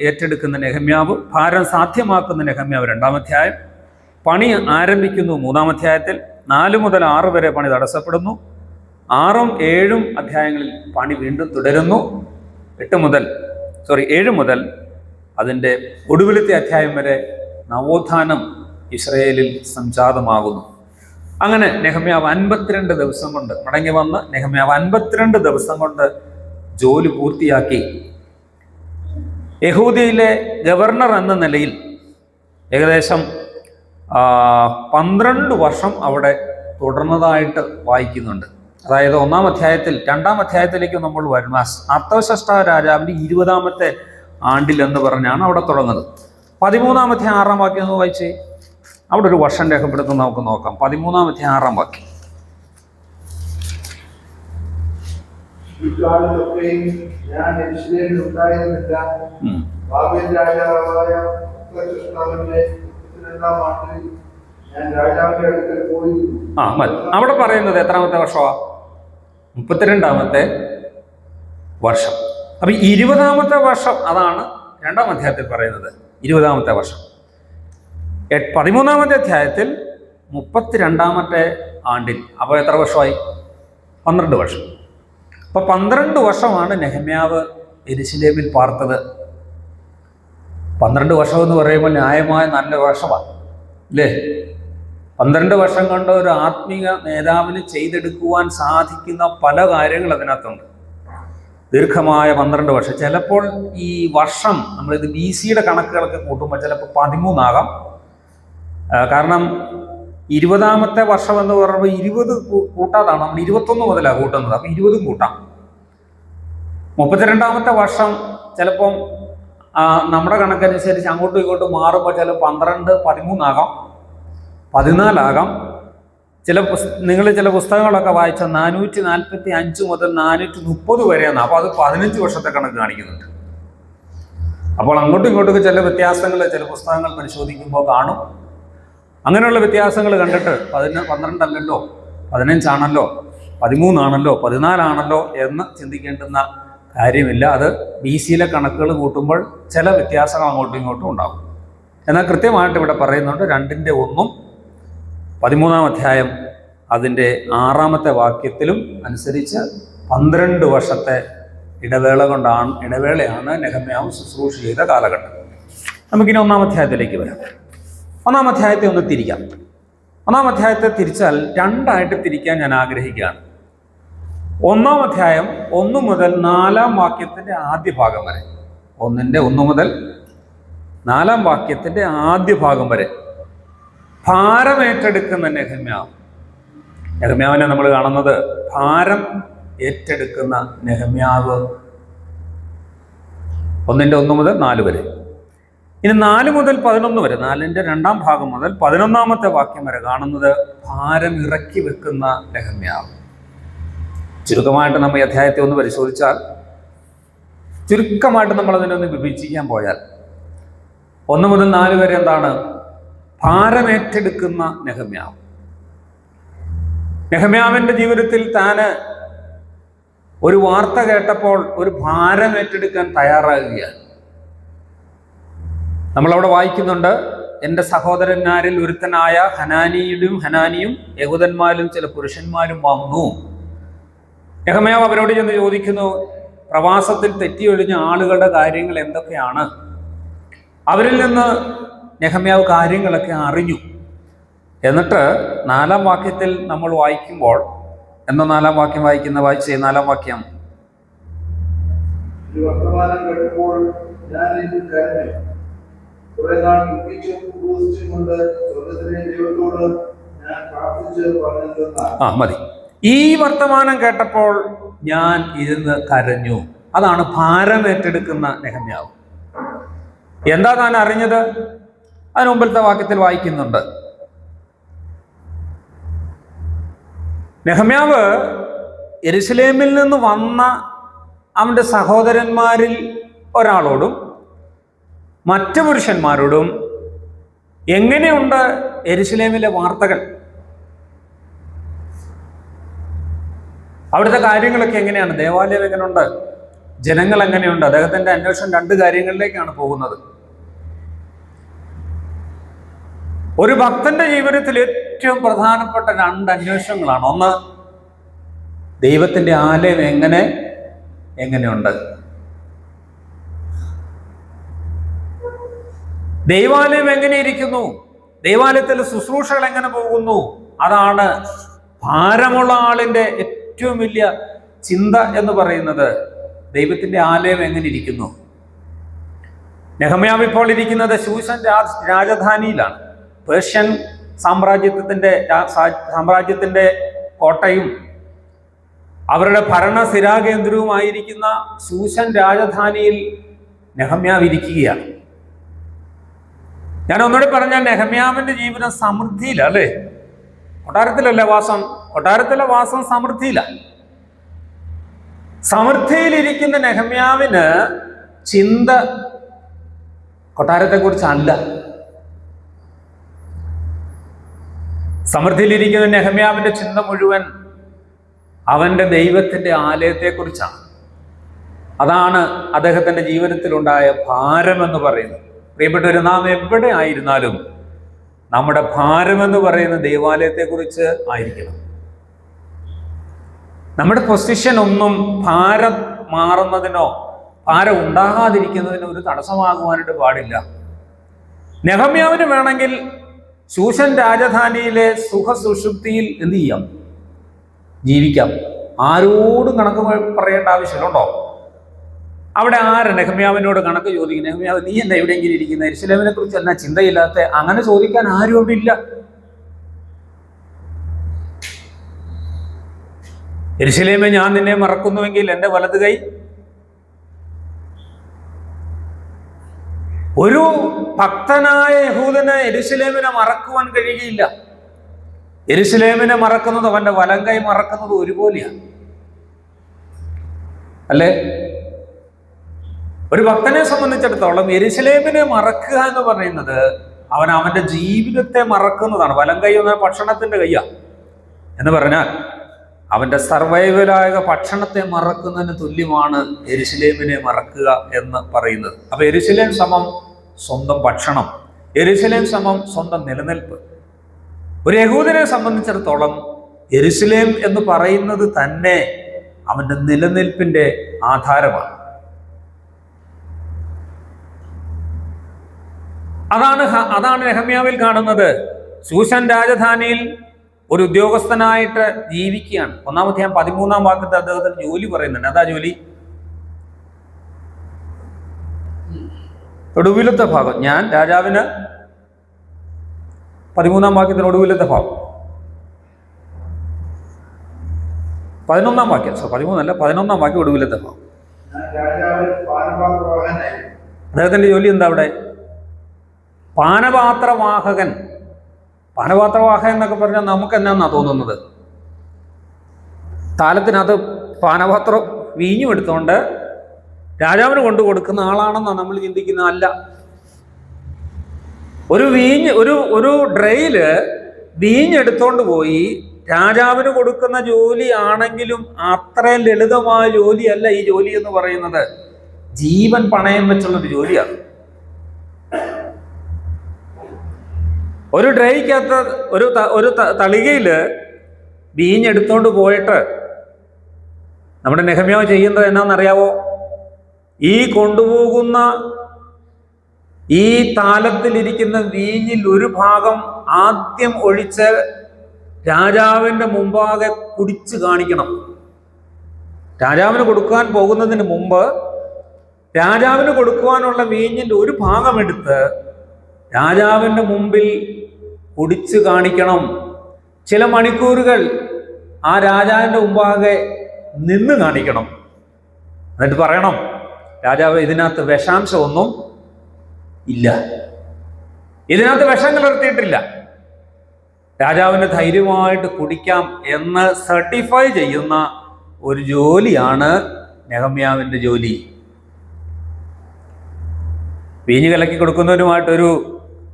Speaker 1: ഏറ്റെടുക്കുന്ന നെഹമ്യാവ്, ഭാരം സാധ്യമാക്കുന്ന നെഹമ്യാവ് 2-ാം അധ്യായം, പണി ആരംഭിക്കുന്നു 3-ാം അധ്യായത്തിൽ, 4 മുതൽ 6 വരെ പണി തടസ്സപ്പെടുന്നു, 6ഉം 7ഉം അധ്യായങ്ങളിൽ പണി വീണ്ടും തുടരുന്നു, 7 മുതൽ അതിൻ്റെ ഒടുവിലത്തെ അധ്യായം വരെ നവോത്ഥാനം ഇസ്രായേലിൽ സംജാതമാകുന്നു. അങ്ങനെ നെഹമ്യാവ് 52 ദിവസം കൊണ്ട് മടങ്ങി വന്ന് നെഹമ്യാവ് 52 ദിവസം കൊണ്ട് ജോലി പൂർത്തിയാക്കി യഹൂദയിലെ ഗവർണർ എന്ന നിലയിൽ ഏകദേശം 12 വർഷം അവിടെ തുടർന്നതായിട്ട് വായിക്കുന്നുണ്ട്. അതായത് 1-ാം അധ്യായത്തിൽ 2-ാം അധ്യായത്തിലേക്ക് നമ്മൾ വരുന്ന അർത്തവശഷ്ട രാജാവിൻ്റെ 20-ാമത്തെ ആണ്ടിൽ എന്ന് പറഞ്ഞാണ് അവിടെ തുടങ്ങുന്നത്. 13-ാം അധ്യായം 6-ാം വാക്യം ഒന്ന് വായിച്ചേ. അവിടെ ഒരു വർഷം രേഖപ്പെടുത്തുന്ന നമുക്ക് നോക്കാം. 13-ാം അധ്യായം 6-ാം വാക്യം. അവിടെ പറയുന്നത് എത്രാമത്തെ വർഷമാ? 32-ാമത്തെ വർഷം. അപ്പൊ 20-ാമത്തെ വർഷം അതാണ് 2-ാം അധ്യായത്തിൽ പറയുന്നത്, 20-ാമത്തെ വർഷം. 13-ാമത്തെ അധ്യായത്തിൽ 32-ാമത്തെ ആണ്ടിൽ. അപ്പോൾ എത്ര വർഷമായി? 12 വർഷം. അപ്പൊ 12 വർഷമാണ് നെഹമ്യാവ് യെരൂശലേമിൽ പാർത്തത്. 12 വർഷം എന്ന് പറയുമ്പോൾ ന്യായമായ നല്ല വർഷമാണ് അല്ലേ? 12 വർഷം കൊണ്ട് ഒരു ആത്മീയ നേതാവിന് ചെയ്തെടുക്കുവാൻ സാധിക്കുന്ന പല കാര്യങ്ങൾ അതിനകത്തുണ്ട്. ദീർഘമായ 12 വർഷം. ചിലപ്പോൾ ഈ വർഷം നമ്മളിത് BC-യുടെ കണക്കുകളൊക്കെ കൂട്ടുമ്പോൾ ചിലപ്പോൾ 13 ആകാം. കാരണം 20-ാമത്തെ വർഷം എന്ന് പറയുമ്പോൾ 20 കൂട്ടാതാണ്, നമ്മൾ 21 മുതലാണ് കൂട്ടുന്നത്. അപ്പം 20 കൂട്ടാം. 32-ാമത്തെ വർഷം ചിലപ്പം നമ്മുടെ കണക്കനുസരിച്ച് അങ്ങോട്ടും ഇങ്ങോട്ടും മാറുമ്പോൾ ചിലപ്പോൾ 12, 13 ആകാം, 14 ആകാം. നിങ്ങൾ ചില പുസ്തകങ്ങളൊക്കെ വായിച്ച 445 മുതൽ 430 വരെയാണ്. അപ്പോൾ അത് 15 വർഷത്തെ കണക്ക് കാണിക്കുന്നുണ്ട്. അപ്പോൾ അങ്ങോട്ടും ഇങ്ങോട്ടും ചില വ്യത്യാസങ്ങൾ ചില പുസ്തകങ്ങൾ പരിശോധിക്കുമ്പോൾ കാണും. അങ്ങനെയുള്ള വ്യത്യാസങ്ങൾ കണ്ടിട്ട് 12 അല്ലല്ലോ, 15 ആണല്ലോ, 13 ആണല്ലോ, 14 ആണല്ലോ എന്ന് ചിന്തിക്കേണ്ടുന്ന കാര്യമില്ല. അത് BC-യിലെ കണക്കുകൾ കൂട്ടുമ്പോൾ ചില വ്യത്യാസങ്ങൾ അങ്ങോട്ടും ഇങ്ങോട്ടും ഉണ്ടാകും. എന്നാൽ കൃത്യമായിട്ട് ഇവിടെ പറയുന്നുണ്ട് 2-1 13-ാം അധ്യായം അതിൻ്റെ 6-ാമത്തെ വാക്യത്തിലും അനുസരിച്ച് 12 വർഷത്തെ ഇടവേളയാണ് നെഹമ്യാവ് ശുശ്രൂഷ ചെയ്ത കാലഘട്ടം. നമുക്കിനി 1-ാം അധ്യായത്തിലേക്ക് വരാം. 1-ാം അധ്യായത്തെ ഒന്ന് തിരിക്കാം. 1-ാം അധ്യായത്തെ തിരിച്ചാൽ 2ആയിട്ട് തിരിക്കാൻ ഞാൻ ആഗ്രഹിക്കുകയാണ്. 1-ാം അധ്യായം 1 മുതൽ 4-ാം വാക്യത്തിൻ്റെ ആദ്യ ഭാഗം വരെ, 1 മുതൽ 4-ാം വാക്യത്തിൻ്റെ ആദ്യ ഭാഗം വരെ ഭാരമേറ്റെടുക്കുന്ന നെഹമ്യാവിനെ നമ്മൾ കാണുന്നത് ഭാരം ഏറ്റെടുക്കുന്ന നെഹമ്യാവ്. 1 മുതൽ 4 വരെ. ഇനി 4 മുതൽ 11 വരെ, 4-ന്റെ 2-ാം ഭാഗം മുതൽ 11-ാമത്തെ വാക്യം വരെ കാണുന്നത് ഭാരം ഇറക്കി വെക്കുന്ന നെഹമ്യാവ്. ചുരുക്കമായിട്ട് നമ്മൾ ഈ അധ്യായത്തെ ഒന്ന് പരിശോധിച്ചാൽ, ചുരുക്കമായിട്ട് നമ്മൾ അതിനൊന്ന് വിഭജിക്കാൻ പോയാൽ 1 മുതൽ 4 വരെ എന്താണ്? ഭാരമേറ്റെടുക്കുന്ന നെഹമ്യാവ്. നെഹമ്യാവിൻ്റെ ജീവിതത്തിൽ താന് ഒരു വാർത്ത കേട്ടപ്പോൾ ഒരു ഭാരം ഏറ്റെടുക്കാൻ തയ്യാറാകുകയാണ്. നമ്മളവിടെ വായിക്കുന്നുണ്ട്, എൻ്റെ സഹോദരന്മാരിൽ ഒരുത്തനായ ഹനാനിയും യഹൂദന്മാരും ചില പുരുഷന്മാരും വന്നു. നെഹമ്യാവ് അവരോട് ചെന്ന് ചോദിക്കുന്നു, പ്രവാസത്തിൽ തെറ്റിയൊഴിഞ്ഞ ആളുകളുടെ കാര്യങ്ങൾ എന്തൊക്കെയാണ്? അവരിൽ നിന്ന് നെഹമ്യാവ് കാര്യങ്ങളൊക്കെ അറിഞ്ഞു. എന്നിട്ട് 4-ാം വാക്യത്തിൽ നമ്മൾ വായിക്കുമ്പോൾ, എന്താ 4-ാം വാക്യം വായിച്ചേ? 4-ാം വാക്യം. മതി. ഈ വർത്തമാനം കേട്ടപ്പോൾ ഞാൻ ഇരുന്ന് കരഞ്ഞു. അതാണ് ഭാരം ഏറ്റെടുക്കുന്ന നെഹമ്യാവ്. എന്താ താൻ അറിഞ്ഞത്? അതിന് മുമ്പിലത്തെ വാക്യത്തിൽ വായിക്കുന്നുണ്ട്, നെഹമ്യാവ് യെരൂശലേമിൽ നിന്ന് വന്ന അവൻ്റെ സഹോദരന്മാരിൽ ഒരാളോടും മറ്റു പുരുഷന്മാരോടും എങ്ങനെയുണ്ട് യെരൂശലേമിലെ വാർത്തകൾ, അവിടുത്തെ കാര്യങ്ങളൊക്കെ എങ്ങനെയാണ്, ദേവാലയം എങ്ങനെയുണ്ട്, ജനങ്ങൾ എങ്ങനെയുണ്ട്? അദ്ദേഹത്തിന്റെ അന്വേഷണം രണ്ട് കാര്യങ്ങളിലേക്കാണ് പോകുന്നത്. ഒരു ഭക്തന്റെ ജീവിതത്തിൽ ഏറ്റവും പ്രധാനപ്പെട്ട രണ്ട് അന്വേഷണങ്ങളാണ്. ഒന്ന്, ദൈവത്തിന്റെ ആലയം എങ്ങനെയുണ്ട്, ദൈവാലയം എങ്ങനെ ഇരിക്കുന്നു, ദൈവാലയത്തിൽ ശുശ്രൂഷകൾ എങ്ങനെ പോകുന്നു. അതാണ് ഭാരമുള്ള ആളിന്റെ ഏറ്റവും വലിയ ചിന്ത എന്ന് പറയുന്നത്. ദൈവത്തിന്റെ ആലയം എങ്ങനെ ഇരിക്കുന്നു. നെഹമ്യാവ് ഇപ്പോൾ ഇരിക്കുന്നത് ശൂശൻ രാജധാനിയിലാണ്. പേർഷ്യൻ സാമ്രാജ്യത്തിന്റെ കോട്ടയും അവരുടെ ഭരണ സ്ഥിരാകേന്ദ്രവുമായിരിക്കുന്ന ശൂശൻ രാജധാനിയിൽ നെഹമ്യാവ് ഇരിക്കുകയാണ്. ഞാൻ ഒന്നുകൂടി പറഞ്ഞാൽ, നെഹമ്യാവിന്റെ ജീവിതം സമൃദ്ധിയില, അല്ലേ? കൊട്ടാരത്തിലല്ല വാസം, കൊട്ടാരത്തിലെ വാസം സമൃദ്ധിയില. സമൃദ്ധിയിലിരിക്കുന്ന നെഹമ്യാവിന് ചിന്ത കൊട്ടാരത്തെ കുറിച്ചല്ല. സമൃദ്ധിയിലിരിക്കുന്ന നെഹമ്യാവിന്റെ ചിന്ത മുഴുവൻ അവന്റെ ദൈവത്തിന്റെ ആലയത്തെക്കുറിച്ചാണ്. അതാണ് അദ്ദേഹത്തിന്റെ ജീവിതത്തിലുണ്ടായ ഭാരമെന്ന് പറയുന്നത്. പ്രിയപ്പെട്ടവർ, നാം എവിടെ ആയിരുന്നാലും നമ്മുടെ ഭാരമെന്ന് പറയുന്ന ദൈവാലയത്തെക്കുറിച്ച് ആയിരിക്കണം. നമ്മുടെ പൊസിഷൻ ഒന്നും ഭാരം മാറുന്നതിനോ ഭാരം ഉണ്ടാകാതിരിക്കുന്നതിനോ ഒരു തടസ്സമാകുവാനായിട്ട് പാടില്ല. നെഹമ്യാവിന് വേണമെങ്കിൽ ശൂശൻ രാജധാനിയിലെ സുഖസുഷുപ്തിയിൽ എന്ത് ചെയ്യാം? ജീവിക്കാം. ആരോടും കണക്ക് പറയേണ്ട ആവശ്യമുണ്ടോ? അവിടെ ആര് നെഹമ്യാവിനോട് കണക്ക് ചോദിക്കും? നെഹമ്യാവ്, നീ എന്താ എവിടെയെങ്കിലും ഇരിക്കുന്ന? യെരൂശലേമിനെ കുറിച്ച് എന്നാ ചിന്തയില്ലാത്ത? അങ്ങനെ ചോദിക്കാൻ ആരും അവിടെ ഇല്ല. യെരൂശലേമേ, ഞാൻ നിന്നെ മറക്കുന്നുവെങ്കിൽ എൻ്റെ വലത് കൈ. ഒരു ഭക്തനായ യഹൂദന് യെരൂശലേമിനെ മറക്കുവാൻ കഴിയുകയില്ല. യെരൂശലേമിനെ മറക്കുന്നത് അവന്റെ വലം കൈ മറക്കുന്നത് ഒരുപോലെയാണ്, അല്ലേ? ഒരു ഭക്തനെ സംബന്ധിച്ചിടത്തോളം യെരൂശലേമിനെ മറക്കുക എന്ന് പറയുന്നത് അവന്റെ ജീവിതത്തെ മറക്കുന്നതാണ്. വലം കൈ എന്ന ഭക്ഷണത്തിന്റെ കയ്യാ എന്ന് പറഞ്ഞാൽ അവന്റെ സർവൈവലായ ഭക്ഷണത്തെ മറക്കുന്നതിന് തുല്യമാണ് യെരൂശലേമിനെ മറക്കുക എന്ന് പറയുന്നത്. അപ്പൊ യെരൂശലേം സമം സ്വന്തം ഭക്ഷണം, യെരൂശലേം സമം സ്വന്തം നിലനിൽപ്പ്. ഒരു യഹൂദനെ സംബന്ധിച്ചിടത്തോളം യെരൂശലേം എന്ന് പറയുന്നത് തന്നെ അവന്റെ നിലനിൽപ്പിന്റെ ആധാരമാണ്. അതാണ് നെഹമ്യാവിൽ കാണുന്നത്. ശൂശൻ രാജധാനിയിൽ ഒരു ഉദ്യോഗസ്ഥനായിട്ട് ജീവിക്കുകയാണ്. 1-ാം അധ്യായം 13-ാം വാക്യത്തിൽ അദ്ദേഹത്തിന് ജോലി പറയുന്നുണ്ട്. അതാ ജോലി? ഒടുവിലത്തെ ഭാഗം. ഞാൻ രാജാവിന് 13-ാം വാക്യത്തിന് ഒടുവിലത്തെ ഭാഗം 11-ാം വാക്യം. 13 11-ാം വാക്യം ഒടുവിലത്തെ ഭാഗം. അദ്ദേഹത്തിന്റെ ജോലി എന്താ അവിടെ? പാനപാത്രവാഹകൻ. പാനപാത്രവാഹകൻ എന്നൊക്കെ പറഞ്ഞാൽ നമുക്ക് എന്നാന്നാ തോന്നുന്നത്? താലത്തിനകത്ത് പാനപാത്രം വീഞ്ഞും എടുത്തുകൊണ്ട് രാജാവിന് കൊണ്ടു കൊടുക്കുന്ന ആളാണെന്നാണ് നമ്മൾ ചിന്തിക്കുന്നത്. അല്ല, ഒരു ഡ്രയില് വീഞ്ഞെടുത്തോണ്ട് പോയി രാജാവിന് കൊടുക്കുന്ന ജോലി ആണെങ്കിലും അത്രയും ലളിതമായ ജോലിയല്ല ഈ ജോലി എന്ന് പറയുന്നത്. ജീവൻ പണയം വെച്ചുള്ളൊരു ജോലിയാണ്. ഒരു ഡ്രൈക്കകത്ത് ഒരു തളികയില് വീഞ്ഞെടുത്തോണ്ട് പോയിട്ട് നമ്മുടെ നെഹമ്യാവ് ചെയ്യുന്നത് എന്നാണെന്നറിയാവോ? ഈ കൊണ്ടുപോകുന്ന ഈ താലത്തിലിരിക്കുന്ന വീഞ്ഞിൽ ഒരു ഭാഗം ആദ്യം ഒഴിച്ച് രാജാവിൻ്റെ മുമ്പാകെ കുടിച്ചു കാണിക്കണം. രാജാവിന് കൊടുക്കാൻ പോകുന്നതിന് മുമ്പ് രാജാവിന് കൊടുക്കുവാനുള്ള വീഞ്ഞിൻ്റെ ഒരു ഭാഗം എടുത്ത് രാജാവിൻ്റെ മുമ്പിൽ കുടിച്ചു കാണിക്കണം. ചില മണിക്കൂറുകൾ ആ രാജാവിൻ്റെ മുമ്പാകെ നിന്ന് കാണിക്കണം. എന്നിട്ട് പറയണം, രാജാവ്, ഇതിനകത്ത് വിഷാംശമൊന്നും ഇല്ല, ഇതിനകത്ത് വിഷം കലർത്തിയിട്ടില്ല, രാജാവിന് ധൈര്യമായിട്ട് കുടിക്കാം എന്ന് സർട്ടിഫൈ ചെയ്യുന്ന ഒരു ജോലിയാണ് നെഹമ്യാവിൻ്റെ ജോലി. വീഞ്ഞ് കലക്കി കൊടുക്കുന്നവരുമായിട്ടൊരു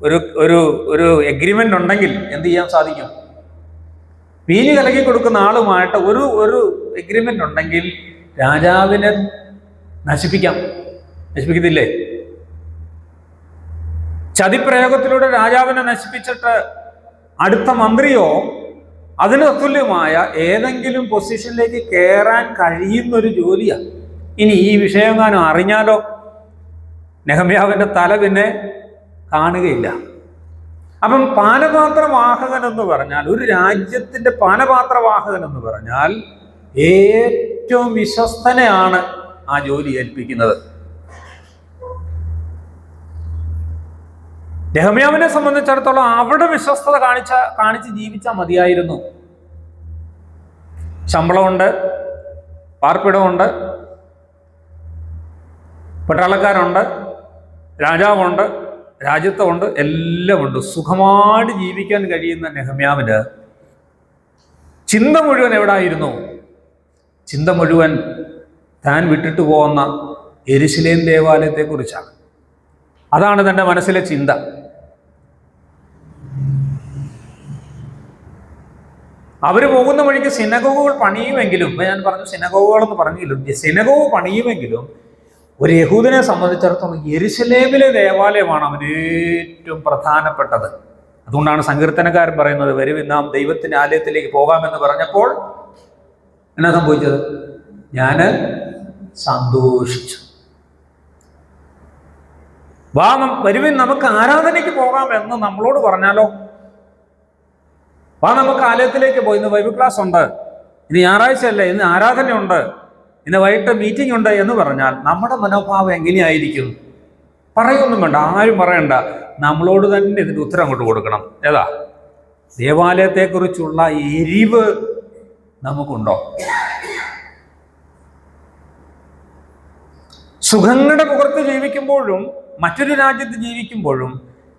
Speaker 1: ഒരു ഒരു ഒരു എഗ്രിമെന്റ് ഉണ്ടെങ്കിൽ എന്ത് ചെയ്യാൻ സാധിക്കും? വീഞ്ഞ് കലക്കി കൊടുക്കുന്ന ആളുമായിട്ട് ഒരു എഗ്രിമെന്റ് ഉണ്ടെങ്കിൽ രാജാവിന് നശിപ്പിക്കത്തില്ലേ? ചതിപ്രയോഗത്തിലൂടെ രാജാവിനെ നശിപ്പിച്ചിട്ട് അടുത്ത മന്ത്രിയോ അതിന് തുല്യമായ ഏതെങ്കിലും പൊസിഷനിലേക്ക് കയറാൻ കഴിയുന്നൊരു ജോലിയാണ്. ഇനി ഈ വിഷയങ്ങാനും അറിഞ്ഞാലോ നെഹമ്യാവിൻ്റെ തല പിന്നെ കാണുകയില്ല. അപ്പം പാനപാത്രവാഹകൻ എന്ന് പറഞ്ഞാൽ, ഒരു രാജ്യത്തിൻ്റെ പാനപാത്രവാഹകൻ എന്ന് പറഞ്ഞാൽ ഏറ്റവും വിശ്വസ്തനെയാണ് ആ ജോലി ഏൽപ്പിക്കുന്നത്. നെഹമ്യാവിനെ സംബന്ധിച്ചിടത്തോളം അവിടെ വിശ്വസ്തത കാണിച്ച് ജീവിച്ചാൽ മതിയായിരുന്നു. ശമ്പളമുണ്ട്, പാർപ്പിടമുണ്ട്, പട്ടാളക്കാരുണ്ട്, രാജാവുണ്ട്, രാജ്യത്വമുണ്ട്, എല്ലാം ഉണ്ട്. സുഖമായിട്ട് ജീവിക്കാൻ കഴിയുന്ന നെഹമ്യാവിന് ചിന്ത മുഴുവൻ എവിടായിരുന്നു? ചിന്ത മുഴുവൻ താൻ വിട്ടിട്ട് പോകുന്ന യെരുശലേം ദേവാലയത്തെക്കുറിച്ചാണ്. അതാണ് തൻ്റെ മനസ്സിലെ ചിന്ത. അവർ പോകുന്ന വഴിക്ക് സിനഗോഗുകൾ പണിയുമെങ്കിലും, ഞാൻ പറഞ്ഞു സിനഗോഗുകളെന്ന് പറഞ്ഞില്ല, സിനഗോഗ് പണിയുമെങ്കിലും ഒരു യഹൂദനെ സംബന്ധിച്ചിടത്തോളം യെരുശലേമിലെ ദേവാലയമാണ് അവന് ഏറ്റവും പ്രധാനപ്പെട്ടത്. അതുകൊണ്ടാണ് സങ്കീർത്തനക്കാരൻ പറയുന്നത്, വരുവിൻ നാം ദൈവത്തിൻ്റെ ആലയത്തിലേക്ക് പോകാമെന്ന് പറഞ്ഞപ്പോൾ എന്നാ സംഭവിച്ചത്? ഞാൻ സന്തോഷിച്ചു. വരുവിൻ നമുക്ക് ആരാധനയ്ക്ക് പോകാമെന്ന് നമ്മളോട് പറഞ്ഞാലോ? നമുക്ക് ആലയത്തിലേക്ക് പോയി, ഇന്ന് ബൈബിൾ ക്ലാസ് ഉണ്ട്, ഇന്ന് ഞായറാഴ്ച അല്ലേ, ഇന്ന് ആരാധനയുണ്ട്, ഇന്ന് വൈകിട്ട് മീറ്റിംഗ് ഉണ്ട് എന്ന് പറഞ്ഞാൽ നമ്മുടെ മനോഭാവം എങ്ങനെയായിരിക്കും? പറയൊന്നും വേണ്ട, ആരും പറയണ്ട, നമ്മളോട് തന്നെ ഇതിൻ്റെ ഉത്തരം അങ്ങോട്ട് കൊടുക്കണം. ഏതാ? ദേവാലയത്തെക്കുറിച്ചുള്ള എരിവ് നമുക്കുണ്ടോ? സുഖങ്ങളുടെ പുറത്ത് ജീവിക്കുമ്പോഴും മറ്റൊരു രാജ്യത്ത് ജീവിക്കുമ്പോഴും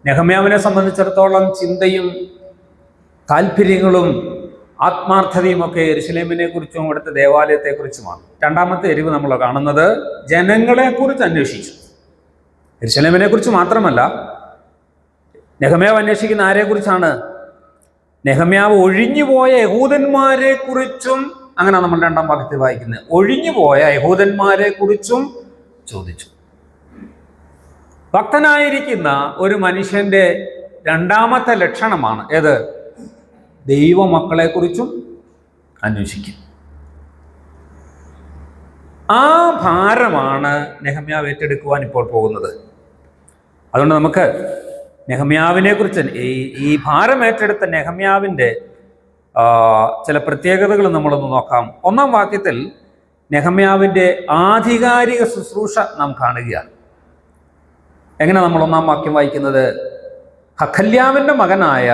Speaker 1: നെഹമ്യാവിനെ സംബന്ധിച്ചിടത്തോളം ചിന്തയും താല്പര്യങ്ങളും ആത്മാർത്ഥതയും ഒക്കെ യെരുശലേമിനെ കുറിച്ചും ഇവിടുത്തെ ദേവാലയത്തെക്കുറിച്ചുമാണ്. രണ്ടാമത്തെ എരിവ് നമ്മൾ കാണുന്നത് ജനങ്ങളെക്കുറിച്ച് അന്വേഷിച്ചു. യെരുശലേമിനെ കുറിച്ച് മാത്രമല്ല, നെഹമ്യാവ് അന്വേഷിക്കുന്ന ആരെക്കുറിച്ചാണ്? നെഹമ്യാവ് ഒഴിഞ്ഞുപോയ യഹൂദന്മാരെ കുറിച്ചും, അങ്ങനെ നമ്മൾ രണ്ടാം ഭാഗത്തിൽ വായിക്കുന്നത്, ഒഴിഞ്ഞുപോയ യഹൂദന്മാരെ കുറിച്ചും ചോദിച്ചു. ഭക്തനായിരിക്കുന്ന ഒരു മനുഷ്യന്റെ രണ്ടാമത്തെ ലക്ഷണമാണ് ഏത്? ദൈവമക്കളെ കുറിച്ചും അന്വേഷിക്കും. ആ ഭാരമാണ് നെഹമ്യാവ് ഏറ്റെടുക്കുവാൻ ഇപ്പോൾ പോകുന്നത്. അതുകൊണ്ട് നമുക്ക് നെഹമ്യാവിനെ കുറിച്ച്, ഈ ഭാരം ഏറ്റെടുത്ത നെഹമ്യാവിൻ്റെ ചില പ്രത്യേകതകൾ നമ്മളൊന്ന് നോക്കാം. ഒന്നാം വാക്യത്തിൽ നെഹമ്യാവിൻ്റെ ആധികാരിക ശുശ്രൂഷ നാം കാണുകയാണ്. എങ്ങനെ നമ്മൾ ഒന്നാം വാക്യം വായിക്കുന്നത്? ഹഖല്യാവിൻ്റെ മകനായ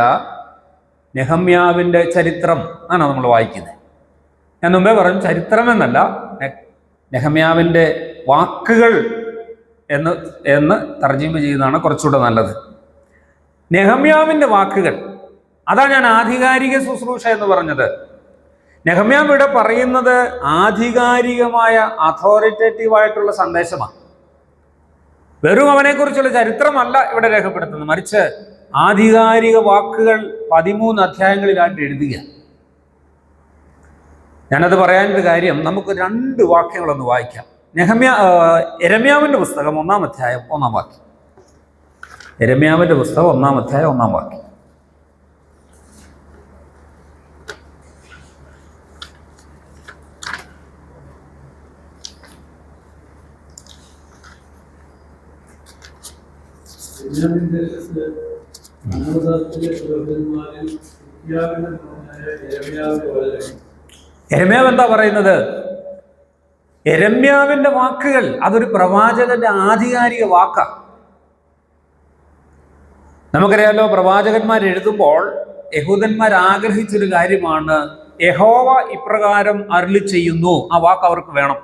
Speaker 1: നെഹമ്യാവിൻ്റെ ചരിത്രം ആണ് നമ്മൾ വായിക്കുന്നത്. ഞാൻ മുമ്പേ പറഞ്ഞു, ചരിത്രമെന്നല്ല, നെഹമ്യാവിൻ്റെ വാക്കുകൾ എന്ന് തർജ്ജമ ചെയ്യുന്നതാണ് കുറച്ചുകൂടെ നല്ലത്. നെഹമ്യാവിൻ്റെ വാക്കുകൾ, അതാ ഞാൻ ആധികാരിക ശുശ്രൂഷ എന്ന് പറഞ്ഞത്. നെഹമ്യാവ് ഇവിടെ പറയുന്നത് ആധികാരികമായ അതോറിറ്റേറ്റീവായിട്ടുള്ള സന്ദേശമാണ്. വെറും അവനെക്കുറിച്ചുള്ള ചരിത്രമല്ല ഇവിടെ രേഖപ്പെടുത്തുന്നത്, മറിച്ച് ആധികാരിക വാക്കുകൾ 13 അധ്യായങ്ങളിലായിട്ട് എഴുതുക. ഞാനത് പറയാനൊരു കാര്യം, നമുക്ക് 2 വാക്യങ്ങളൊന്ന് വായിക്കാം. യെരമ്യാവിൻ്റെ പുസ്തകം 1-ാം അധ്യായം 1-ാം വാക്യം. യെരമ്യാവിൻ്റെ പുസ്തകം 1-ാം അധ്യായം 1-ാം വാക്യം. യെരമ്യാവ് എന്താ പറയുന്നത്? യെരമ്യാവിൻ്റെ വാക്കുകൾ അതൊരു പ്രവാചകന്റെ ആധികാരിക വാക്കാണ്. നമുക്കറിയാലോ, പ്രവാചകന്മാർ എഴുതുമ്പോൾ യഹൂദന്മാർ ആഗ്രഹിച്ചൊരു കാര്യമാണ്, യഹോവ ഇപ്രകാരം അരുളി ചെയ്യുന്നു. ആ വാക്ക് അവർക്ക് വേണം.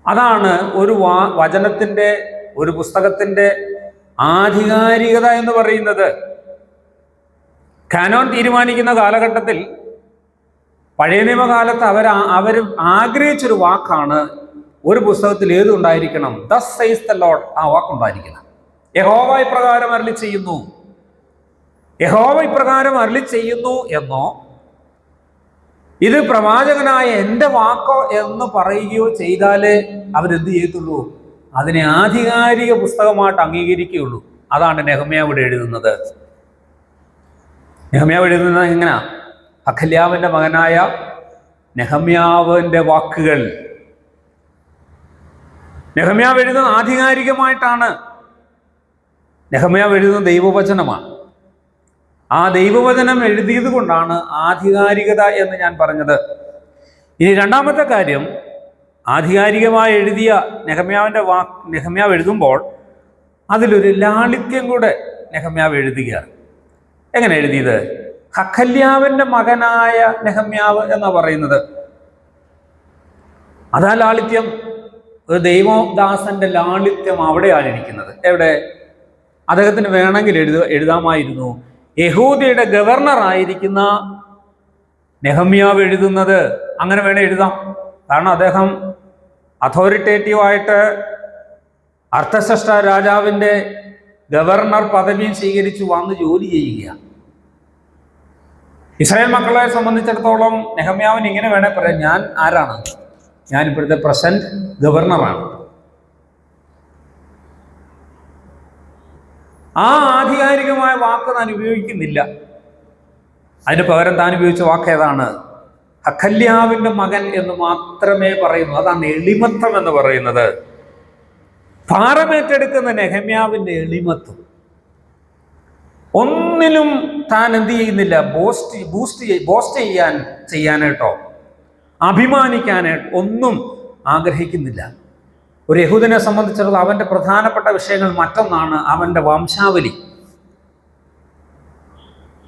Speaker 1: അതാണ് ഒരു വചനത്തിൻ്റെ, ഒരു പുസ്തകത്തിൻ്റെ ആധികാരികത എന്ന് പറയുന്നത്. കാനോൻ തീരുമാനിക്കുന്ന കാലഘട്ടത്തിൽ, പഴയ നിയമകാലത്ത് അവർ ആഗ്രഹിച്ചൊരു വാക്കാണ് ഒരു പുസ്തകത്തിൽ ഏതുണ്ടായിരിക്കണം? ദസ് സേസ് ദ ലോർഡ്, ആ വാക്കുണ്ടായിരിക്കണം. യഹോവ ഇപ്രകാരം അരുളി ചെയ്യുന്നു. യഹോവ ഇപ്രകാരം അരുളി ചെയ്യുന്നു എന്നോ ഇത് പ്രവാചകനായ എൻ്റെ വാക്കോ എന്ന് പറയുകയോ ചെയ്താലേ അവരെന്ത് ചെയ്യത്തുള്ളൂ? അതിനെ ആധികാരിക പുസ്തകമായിട്ട് അംഗീകരിക്കുകയുള്ളൂ. അതാണ് നെഹമ്യാവ് എഴുതുന്നത്. നെഹമ്യാവ് എഴുതുന്നത് എങ്ങനെയാ? ഹഖല്യാവിൻ്റെ മകനായ നെഹമ്യാവിൻ്റെ വാക്കുകൾ. നെഹമ്യാവ് എഴുതുന്നത് ആധികാരികമായിട്ടാണ്. നെഹമ്യാവ് എഴുതുന്ന ദൈവവചനമാണ്. ആ ദൈവവചനം എഴുതിയത് കൊണ്ടാണ് ആധികാരികത എന്ന് ഞാൻ പറഞ്ഞത്. ഇനി രണ്ടാമത്തെ കാര്യം, ആധികാരികമായി എഴുതിയ നെഹമ്യാവ് എഴുതുമ്പോൾ അതിലൊരു ലാളിത്യം കൂടെ നെഹമ്യാവ് എഴുതുകയാണ്. എങ്ങനെ എഴുതിയത്? ഹഖല്യാവിൻ്റെ മകനായ നെഹമ്യാവ് എന്ന് പറയുന്നത്. അതാ ലാളിത്യം. ഒരു ദൈവദാസന്റെ ലാളിത്യം അവിടെയാണ് ഇരിക്കുന്നത്. എവിടെ? അദ്ദേഹത്തിന് വേണമെങ്കിൽ എഴുതാമായിരുന്നു, യഹൂദയുടെ ഗവർണറായിരിക്കുന്ന നെഹമ്യാവ് എഴുതുന്നത്. അങ്ങനെ വേണേൽ എഴുതാം. കാരണം അദ്ദേഹം അതോറിറ്റേറ്റീവായിട്ട് അർത്ഥശഷ്ട രാജാവിൻ്റെ ഗവർണർ പദവിയും സ്വീകരിച്ചു വന്ന് ജോലി ചെയ്യുക. ഇസ്രായേൽ മക്കളെ സംബന്ധിച്ചിടത്തോളം നെഹമ്യാവിന് ഇങ്ങനെ വേണേൽ പറയാം, ഞാൻ ആരാണ്? ഞാൻ ഇപ്പോഴത്തെ പ്രസന്റ് ഗവർണറാണ്. ആ ആധികാരികമായ വാക്ക് താൻ ഉപയോഗിക്കുന്നില്ല. അതിന് പകരം താൻ ഉപയോഗിച്ച വാക്ക് ഏതാണ്? ഹഖല്യാവിൻ്റെ മകൻ എന്ന് മാത്രമേ പറയുന്നു. അതാണ് എളിമത്വം എന്ന് പറയുന്നത്. ഭാരമേറ്റെടുക്കുന്ന നെഹമ്യാവിൻ്റെ എളിമത്വം. ഒന്നിലും താൻ എന്ത് ചെയ്യുന്നില്ല? ബോസ്റ്റ് ചെയ്യാനായിട്ടോ അഭിമാനിക്കാനായിട്ട് ഒന്നും ആഗ്രഹിക്കുന്നില്ല. ഒരു യഹൂദനെ സംബന്ധിച്ചിടത്തോളം അവൻ്റെ പ്രധാനപ്പെട്ട വിഷയങ്ങൾ മറ്റൊന്നാണ് അവൻ്റെ വംശാവലി.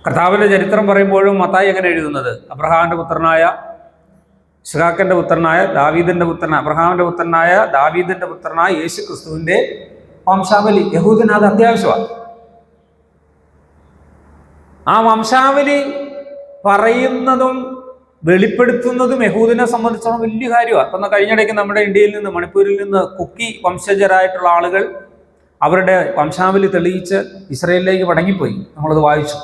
Speaker 1: കർത്താവിൻ്റെ ചരിത്രം പറയുമ്പോഴും മത്തായി എങ്ങനെ എഴുതുന്നത്? അബ്രഹാമിൻ്റെ പുത്രനായ, ഇസ്ഹാക്കിൻ്റെ പുത്രനായ, ദാവീദിൻ്റെ പുത്രനായ, അബ്രഹാമിൻ്റെ പുത്രനായ ദാവീദിൻ്റെ പുത്രനായ യേശു ക്രിസ്തുവിൻ്റെ വംശാവലി. യഹൂദന് അത് അത്യാവശ്യമാണ്. ആ വംശാവലി പറയുന്നതും വെളിപ്പെടുത്തുന്നതും യഹൂദിനെ സംബന്ധിച്ചോളം വലിയ കാര്യമാണ്. അപ്പം കഴിഞ്ഞിടയ്ക്ക് നമ്മുടെ ഇന്ത്യയിൽ നിന്ന്, മണിപ്പൂരിൽ നിന്ന് കുക്കി വംശജരായിട്ടുള്ള ആളുകൾ അവരുടെ വംശാവലി തെളിയിച്ച് ഇസ്രയേലിലേക്ക് മടങ്ങിപ്പോയി. നമ്മളത് വായിച്ചു.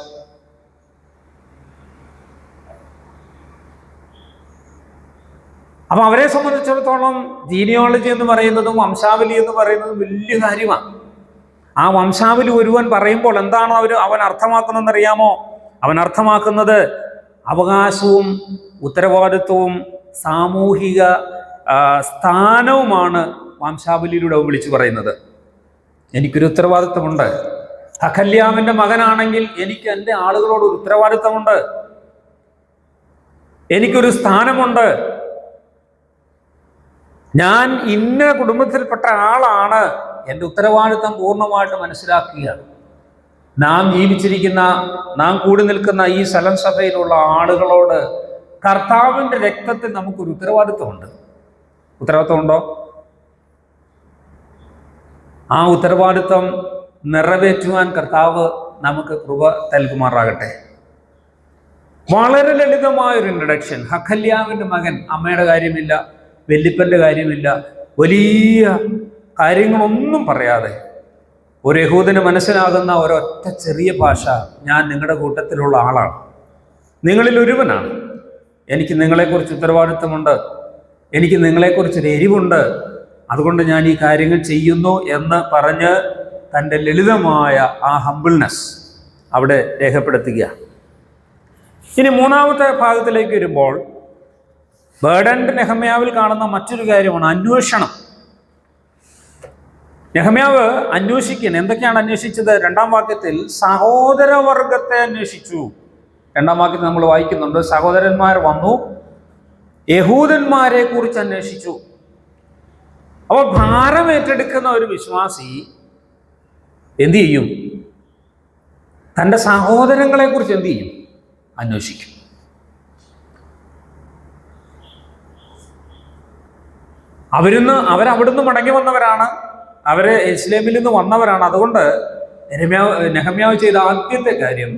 Speaker 1: അപ്പം അവരെ സംബന്ധിച്ചിടത്തോളം ജീനിയോളജി എന്ന് പറയുന്നതും വംശാവലി എന്ന് പറയുന്നതും വലിയ കാര്യമാണ്. ആ വംശാവലി ഒരുവൻ പറയുമ്പോൾ എന്താണോ അവൻ അർത്ഥമാക്കുന്നതെന്ന് അറിയാമോ? അവൻ അർത്ഥമാക്കുന്നത് അവകാശവും ഉത്തരവാദിത്വവും സാമൂഹിക സ്ഥാനവുമാണ് വംശാവലിയിലൂടെ വിളിച്ചു പറയുന്നത്. എനിക്കൊരു ഉത്തരവാദിത്വമുണ്ട്. ഹഖല്യാവിൻ്റെ മകനാണെങ്കിൽ എനിക്ക് എൻ്റെ ആളുകളോട് ഒരു ഉത്തരവാദിത്വമുണ്ട്. എനിക്കൊരു സ്ഥാനമുണ്ട്. ഞാൻ ഇന്ന കുടുംബത്തിൽപ്പെട്ട ആളാണ്. എൻ്റെ ഉത്തരവാദിത്വം പൂർണ്ണമായിട്ട് മനസ്സിലാക്കുകയാണ്. നാം ജീവിച്ചിരിക്കുന്ന, നാം കൂടി നിൽക്കുന്ന ഈ സ്ഥലം സഭയിലുള്ള ആളുകളോട് കർത്താവിൻ്റെ രക്തത്തിൽ നമുക്കൊരു ഉത്തരവാദിത്വമുണ്ട്. ഉത്തരവാദിത്വമുണ്ടോ? ആ ഉത്തരവാദിത്വം നിറവേറ്റുവാൻ കർത്താവ് നമുക്ക് കൃപ നൽകുമാറാകട്ടെ. വളരെ ലളിതമായൊരു ഇൻട്രഡക്ഷൻ. ഹഖല്യാവിൻ്റെ മകൻ, അമ്മയുടെ കാര്യമില്ല, വല്യപ്പൻ്റെ കാര്യമില്ല, വലിയ കാര്യങ്ങളൊന്നും പറയാതെ ഒരു യഹൂദന് മനസ്സിലാകുന്ന ഒരൊറ്റ ചെറിയ ഭാഷ, ഞാൻ നിങ്ങളുടെ കൂട്ടത്തിലുള്ള ആളാണ്, നിങ്ങളിൽ ഒരുവനാണ്, എനിക്ക് നിങ്ങളെക്കുറിച്ച് ഉത്തരവാദിത്വമുണ്ട്, എനിക്ക് നിങ്ങളെക്കുറിച്ചൊരു എരിവുണ്ട്, അതുകൊണ്ട് ഞാൻ ഈ കാര്യങ്ങൾ ചെയ്യുന്നു എന്ന് പറഞ്ഞ് തൻ്റെ ലളിതമായ ആ ഹംബിൾനെസ് അവിടെ രേഖപ്പെടുത്തുക. ഇനി മൂന്നാമത്തെ ഭാഗത്തിലേക്ക് വരുമ്പോൾ ബേർഡൻഡ് നെഹമ്യാവിൽ കാണുന്ന മറ്റൊരു കാര്യമാണ് അന്വേഷണം. നെഹമ്യാവ് അന്വേഷിക്കുന്നു. എന്തൊക്കെയാണ് അന്വേഷിച്ചത്? രണ്ടാം വാക്യത്തിൽ സഹോദരവർഗത്തെ അന്വേഷിച്ചു. രണ്ടാം വാക്യത്തിൽ നമ്മൾ വായിക്കുന്നുണ്ട്, സഹോദരന്മാർ വന്നു യഹൂദന്മാരെ കുറിച്ച് അന്വേഷിച്ചു. അപ്പോൾ ഭാരം ഏറ്റെടുക്കുന്ന ഒരു വിശ്വാസി എന്തു ചെയ്യും? തൻ്റെ സഹോദരങ്ങളെ കുറിച്ച് എന്തു ചെയ്യും? അന്വേഷിക്കും. അവരവിടുന്ന് മടങ്ങി വന്നവരാണ്, അവര് ഇസ്ലാമിൽ നിന്ന് വന്നവരാണ്. അതുകൊണ്ട് നെഹമ്യാവ് ചെയ്ത ആദ്യത്തെ കാര്യം,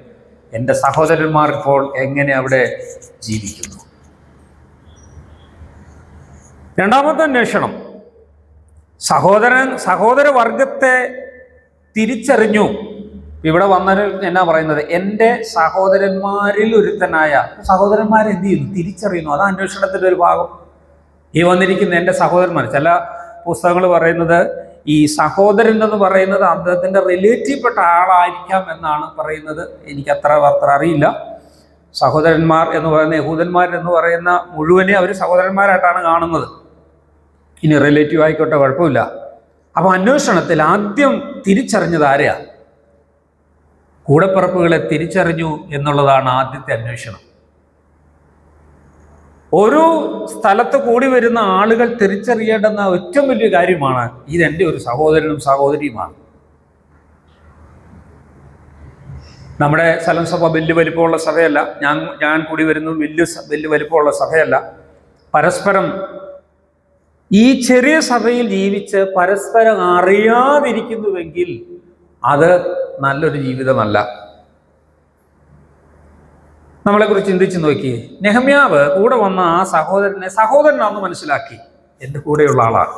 Speaker 1: എൻ്റെ സഹോദരന്മാർ ഇപ്പോൾ എങ്ങനെ അവിടെ ജീവിക്കുന്നു. രണ്ടാമത്തെ അന്വേഷണം, സഹോദരവർഗത്തെ തിരിച്ചറിഞ്ഞു. ഇവിടെ വന്നവർ എന്നാ പറയുന്നത്? എൻ്റെ സഹോദരന്മാരിൽ ഒരുത്തനായ. സഹോദരന്മാരെ എന്ത് ചെയ്യുന്നു? തിരിച്ചറിയുന്നു. അതാ അന്വേഷണത്തിൻ്റെ ഒരു ഭാഗം. ഈ വന്നിരിക്കുന്ന എൻ്റെ സഹോദരന്മാർ. ചില പുസ്തകങ്ങൾ പറയുന്നത് ഈ സഹോദരൻ എന്ന് പറയുന്നത് അദ്ദേഹത്തിൻ്റെ റിലേറ്റീവ്പ്പെട്ട ആളായിരിക്കാം എന്നാണ് പറയുന്നത്. എനിക്കത്ര അറിയില്ല. സഹോദരന്മാർ എന്ന് പറയുന്ന യഹൂദന്മാർ എന്ന് പറയുന്ന മുഴുവനെ അവർ സഹോദരന്മാരായിട്ടാണ് കാണുന്നത്. ഇനി റിലേറ്റീവ് ആയിക്കോട്ടെ, കുഴപ്പമില്ല. അപ്പോൾ അന്വേഷണത്തിൽ ആദ്യം തിരിച്ചറിഞ്ഞത് ആരെയാ? കൂടപ്പിറപ്പുകളെ തിരിച്ചറിഞ്ഞു എന്നുള്ളതാണ് ആദ്യത്തെ അന്വേഷണം. ഒരു സ്ഥലത്ത് കൂടി വരുന്ന ആളുകൾ തിരിച്ചറിയേണ്ടുന്ന ഏറ്റവും വലിയ കാര്യമാണ്, ഇതെൻ്റെ ഒരു സഹോദരനും സഹോദരിയുമാണ്. നമ്മുടെ സ്ഥലം സഭ വലിയ വലിപ്പമുള്ള സഭയല്ല. ഞാൻ കൂടി വരുന്നു വലിയ വലിപ്പമുള്ള സഭയല്ല. പരസ്പരം ഈ ചെറിയ സഭയിൽ ജീവിച്ച് പരസ്പരം അറിയാതിരിക്കുന്നുവെങ്കിൽ അത് നല്ലൊരു ജീവിതമല്ല. നമ്മളെക്കുറിച്ച് ചിന്തിച്ച് നോക്കിയേ. നെഹമ്യാവ് കൂടെ വന്ന ആ സഹോദരനാണെന്ന് മനസ്സിലാക്കി. എൻ്റെ കൂടെയുള്ള ആളാണ്.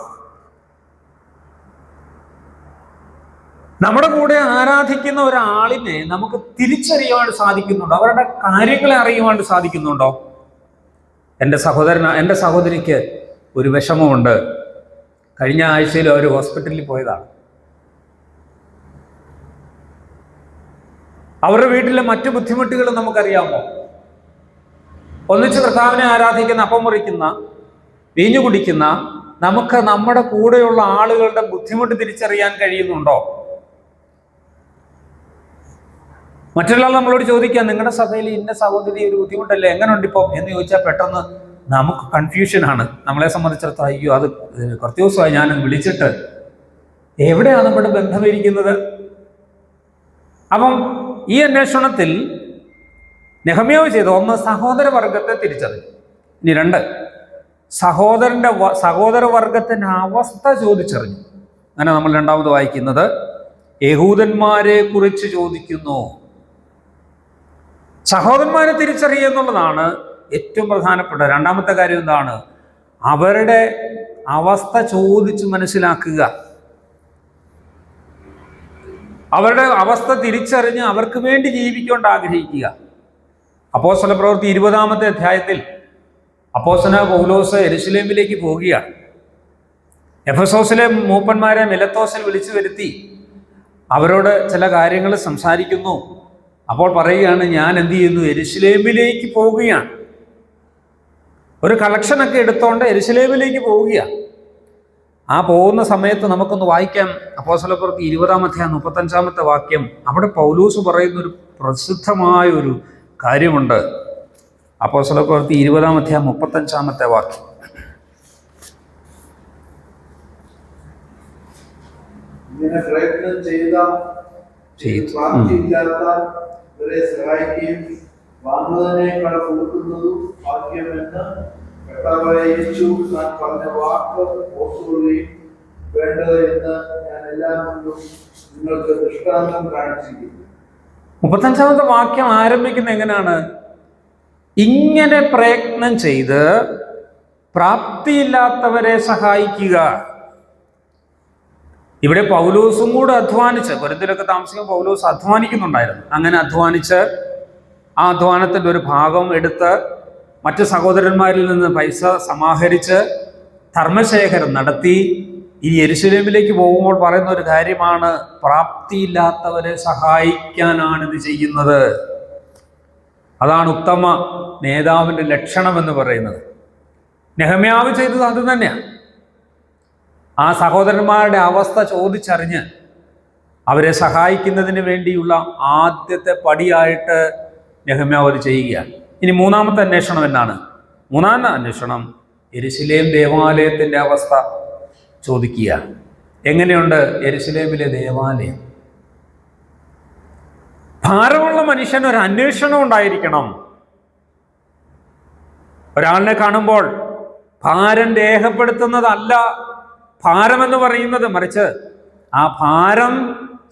Speaker 1: നമ്മുടെ കൂടെ ആരാധിക്കുന്ന ഒരാളിനെ നമുക്ക് തിരിച്ചറിയുവാൻ സാധിക്കുന്നുണ്ടോ? അവരുടെ കാര്യങ്ങളെ അറിയുവാൻ സാധിക്കുന്നുണ്ടോ? എൻ്റെ സഹോദരിക്ക് ഒരു വിഷമമുണ്ട്. കഴിഞ്ഞ ആഴ്ചയിൽ അവർ ഹോസ്പിറ്റലിൽ പോയതാണ്. അവരുടെ വീട്ടിലെ മറ്റു ബുദ്ധിമുട്ടുകൾ നമുക്കറിയാമോ? ഒന്നിച്ച് കർത്താവിനെ ആരാധിക്കുന്ന, അപ്പം മുറിക്കുന്ന, വീഞ്ഞു കുടിക്കുന്ന നമുക്ക് നമ്മുടെ കൂടെയുള്ള ആളുകളുടെ ബുദ്ധിമുട്ട് തിരിച്ചറിയാൻ കഴിയുന്നുണ്ടോ? മറ്റൊരാൾ നമ്മളോട് ചോദിക്കാം, നിങ്ങളുടെ സഭയിൽ ഇന്ന സഹോദരി ഒരു ബുദ്ധിമുട്ടല്ലേ, എങ്ങനെയുണ്ട് ഇപ്പം എന്ന് ചോദിച്ചാൽ പെട്ടെന്ന് നമുക്ക് കൺഫ്യൂഷനാണ്. നമ്മളെ സംബന്ധിച്ചിടത്തോളം അയ്യോ, അത് കുറച്ച് ദിവസമായി ഞാൻ വിളിച്ചിട്ട്, എവിടെയാണ് നമ്മുടെ ബന്ധമിരിക്കുന്നത്? അപ്പം ഈ അന്വേഷണത്തിൽ നെഹമ്യാവ് ചെയ്ത ഒന്ന്, സഹോദരവർഗത്തെ തിരിച്ചറിഞ്ഞു. ഇനി രണ്ട്, സഹോദരവർഗത്തിൻ്റെ അവസ്ഥ ചോദിച്ചറിഞ്ഞു. അങ്ങനെ നമ്മൾ രണ്ടാമത് വായിക്കുന്നത്, യഹൂദന്മാരെ കുറിച്ച് ചോദിക്കുന്നു. സഹോദരന്മാരെ തിരിച്ചറിയുക എന്നുള്ളതാണ് ഏറ്റവും പ്രധാനപ്പെട്ട. രണ്ടാമത്തെ കാര്യം എന്താണ്? അവരുടെ അവസ്ഥ ചോദിച്ച് മനസ്സിലാക്കുക. അവരുടെ അവസ്ഥ തിരിച്ചറിഞ്ഞ് അവർക്ക് വേണ്ടി ജീവിക്കൊണ്ട് ആഗ്രഹിക്കുക. അപ്പോസ്തലപ്രവൃത്തി 20-ാമത്തെ അധ്യായത്തിൽ അപ്പോസ്തലനായ പൗലോസ് യെരുശലേമിലേക്ക് പോവുകയാണ്. എഫെസോസിലെ മൂപ്പന്മാരെ മിലത്തോസിൽ വിളിച്ചു വരുത്തി അവരോട് ചില കാര്യങ്ങൾ സംസാരിക്കുന്നു. അപ്പോൾ പറയുകയാണ്, ഞാൻ എന്ത് ചെയ്യുന്നു, യെരുശലേമിലേക്ക് പോവുകയാണ്. ഒരു കളക്ഷനൊക്കെ എടുത്തോണ്ട് യെരുശലേമിലേക്ക് പോവുകയാണ്. ആ പോകുന്ന സമയത്ത് നമുക്കൊന്ന് വായിക്കാം. അപ്പോസ്തലപ്രവൃത്തി 20-ാം അധ്യായം 35-ാമത്തെ വാക്യം. അവിടെ പൗലോസ് പറയുന്നൊരു പ്രസിദ്ധമായൊരു കാര്യമുണ്ട്. അപ്പോസ്തലപ്രവൃത്തി 20-ാം അധ്യായം 35-ാമത്തെ വാക്യം.
Speaker 2: ഇങ്ങനെ പ്രയത്നം ചെയ്തവരെ സഹായിക്കുകയും വാങ്ങുന്നതിനേക്കാൾ കൊടുക്കുന്നതും ഭാഗ്യമെന്ന് കർത്താവായ യേശു താൻ പറഞ്ഞ വാക്ക് ഓർത്തുകൊള്ളുകയും വേണ്ടത് എന്ന് ഞാൻ എല്ലാവരും നിങ്ങൾക്ക് ദൃഷ്ടാന്തം കാണിച്ചിരിക്കുന്നു.
Speaker 1: 35-ാമത്തെ വാക്യം ആരംഭിക്കുന്ന എങ്ങനെയാണ്? ഇങ്ങനെ പ്രയത്നം ചെയ്ത് പ്രാപ്തിയില്ലാത്തവരെ സഹായിക്കുക. ഇവിടെ പൗലോസും കൂടെ അധ്വാനിച്ച്, കൊരിന്തിലൊക്കെ താമസിക്കുമ്പോൾ പൗലോസ് അധ്വാനിക്കുന്നുണ്ടായിരുന്നു. അങ്ങനെ അധ്വാനിച്ച് ആ അധ്വാനത്തിൻ്റെ ഒരു ഭാഗം എടുത്ത് മറ്റ് സഹോദരന്മാരിൽ നിന്ന് പൈസ സമാഹരിച്ച് ധർമ്മശേഖരം നടത്തി ഈ യെരുശലേമിലേക്ക് പോകുമ്പോൾ പറയുന്ന ഒരു കാര്യമാണ്, പ്രാപ്തിയില്ലാത്തവരെ സഹായിക്കാനാണിത് ചെയ്യുന്നത്. അതാണ് ഉത്തമ നേതാവിൻ്റെ ലക്ഷണം എന്ന് പറയുന്നത്. നെഹമ്യാവ് ചെയ്തത് അത് തന്നെയാണ്. ആ സഹോദരന്മാരുടെ അവസ്ഥ ചോദിച്ചറിഞ്ഞ് അവരെ സഹായിക്കുന്നതിന് വേണ്ടിയുള്ള ആദ്യത്തെ പടിയായിട്ട് നെഹമ്യാവ് അത് ചെയ്യുകയാണ്. ഇനി മൂന്നാമത്തെ അന്വേഷണം എന്നാണ്? മൂന്നാമത്തെ അന്വേഷണം യെരുശലേം ദേവാലയത്തിൻ്റെ അവസ്ഥ ചോദിക്കുക. എങ്ങനെയുണ്ട് യെരുശലേമിലെ ദേവാലയം? ഭാരമുള്ള മനുഷ്യന് ഒരു അന്വേഷണം ഉണ്ടായിരിക്കണം. ഒരാളിനെ കാണുമ്പോൾ ഭാരം രേഖപ്പെടുത്തുന്നതല്ല ഭാരമെന്ന് പറയുന്നത്, മറിച്ച് ആ ഭാരം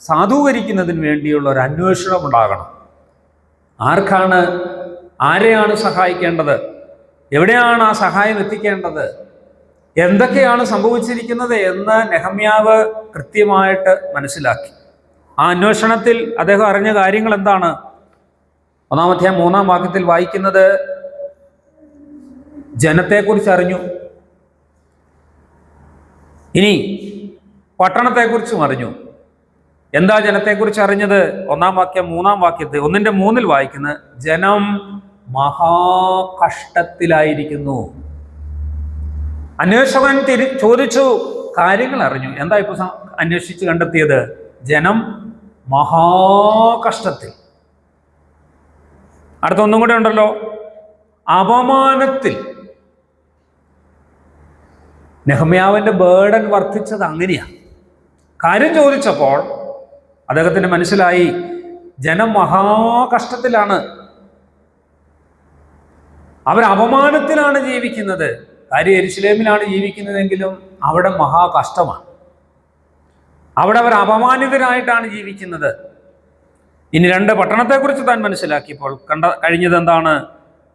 Speaker 1: സാധൂകരിക്കുന്നതിന് വേണ്ടിയുള്ള ഒരു അന്വേഷണം ഉണ്ടാകണം. ആരെയാണ് സഹായിക്കേണ്ടത്? എവിടെയാണ് ആ സഹായം എത്തിക്കേണ്ടത്? എന്തൊക്കെയാണ് സംഭവിച്ചിരിക്കുന്നത് എന്ന് നെഹമ്യാവ് കൃത്യമായിട്ട് മനസ്സിലാക്കി. ആ അന്വേഷണത്തിൽ അദ്ദേഹം അറിഞ്ഞ കാര്യങ്ങൾ എന്താണ്? 1-ാം അധ്യായം 3-ാം വാക്യത്തിൽ വായിക്കുന്നത്, ജനത്തെക്കുറിച്ച് അറിഞ്ഞു. ഇനി പട്ടണത്തെക്കുറിച്ചും അറിഞ്ഞു. എന്താ ജനത്തെക്കുറിച്ച് അറിഞ്ഞത്? 1-ാം വാക്യം 3-ാം വാക്യത്തിൽ 1:3 വായിക്കുന്നത്, ജനം മഹാകഷ്ടത്തിലായിരിക്കുന്നു. അന്വേഷകൻ ചോദിച്ചു, കാര്യങ്ങൾ അറിഞ്ഞു. എന്താ ഇപ്പൊ അന്വേഷിച്ച് കണ്ടെത്തിയത്? ജനം മഹാകഷ്ടത്തിൽ. അടുത്ത ഒന്നും കൂടെ ഉണ്ടല്ലോ, അപമാനത്തിൽ. നെഹമ്യാവിന്റെ ബേർഡൻ വർദ്ധിച്ചത് അങ്ങനെയാ. കാര്യം ചോദിച്ചപ്പോൾ അദ്ദേഹത്തിന് മനസ്സിലായി, ജനം മഹാകഷ്ടത്തിലാണ്, അവർ അപമാനത്തിലാണ് ജീവിക്കുന്നത്. കാര്യം യെരുശലേമിലാണ് ജീവിക്കുന്നതെങ്കിലും അവിടെ മഹാകഷ്ടമാണ്. അവിടെ അവർ അപമാനിതരായിട്ടാണ് ജീവിക്കുന്നത്. ഇനി 2 പട്ടണത്തെക്കുറിച്ച് താൻ മനസ്സിലാക്കിയപ്പോൾ കഴിഞ്ഞത് എന്താണ്?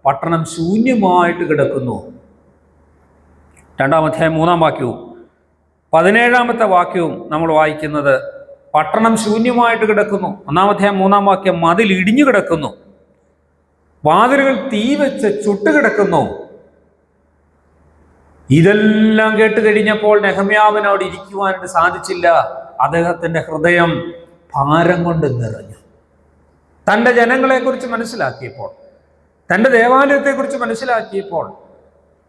Speaker 1: പട്ടണം ശൂന്യമായിട്ട് കിടക്കുന്നു. 2-ാം അധ്യായം 3-ാം വാക്യവും 17-ാമത്തെ വാക്യവും നമ്മൾ വായിക്കുന്നത്, പട്ടണം ശൂന്യമായിട്ട് കിടക്കുന്നു. 1-ാം അധ്യായം 3-ാം വാക്യം, മതിൽ ഇടിഞ്ഞു കിടക്കുന്നു, വാതിലുകൾ തീ വെച്ച് ചുട്ടുകിടക്കുന്നു. ഇതെല്ലാം കേട്ട് കഴിഞ്ഞപ്പോൾ നെഹമ്യാവിന് അവിടെ ഇരിക്കുവാനായിട്ട് സാധിച്ചില്ല. അദ്ദേഹത്തിന്റെ ഹൃദയം ഭാരം കൊണ്ട് നിറഞ്ഞു. തൻ്റെ ജനങ്ങളെക്കുറിച്ച് മനസ്സിലാക്കിയപ്പോൾ, തൻ്റെ ദേവാലയത്തെക്കുറിച്ച് മനസ്സിലാക്കിയപ്പോൾ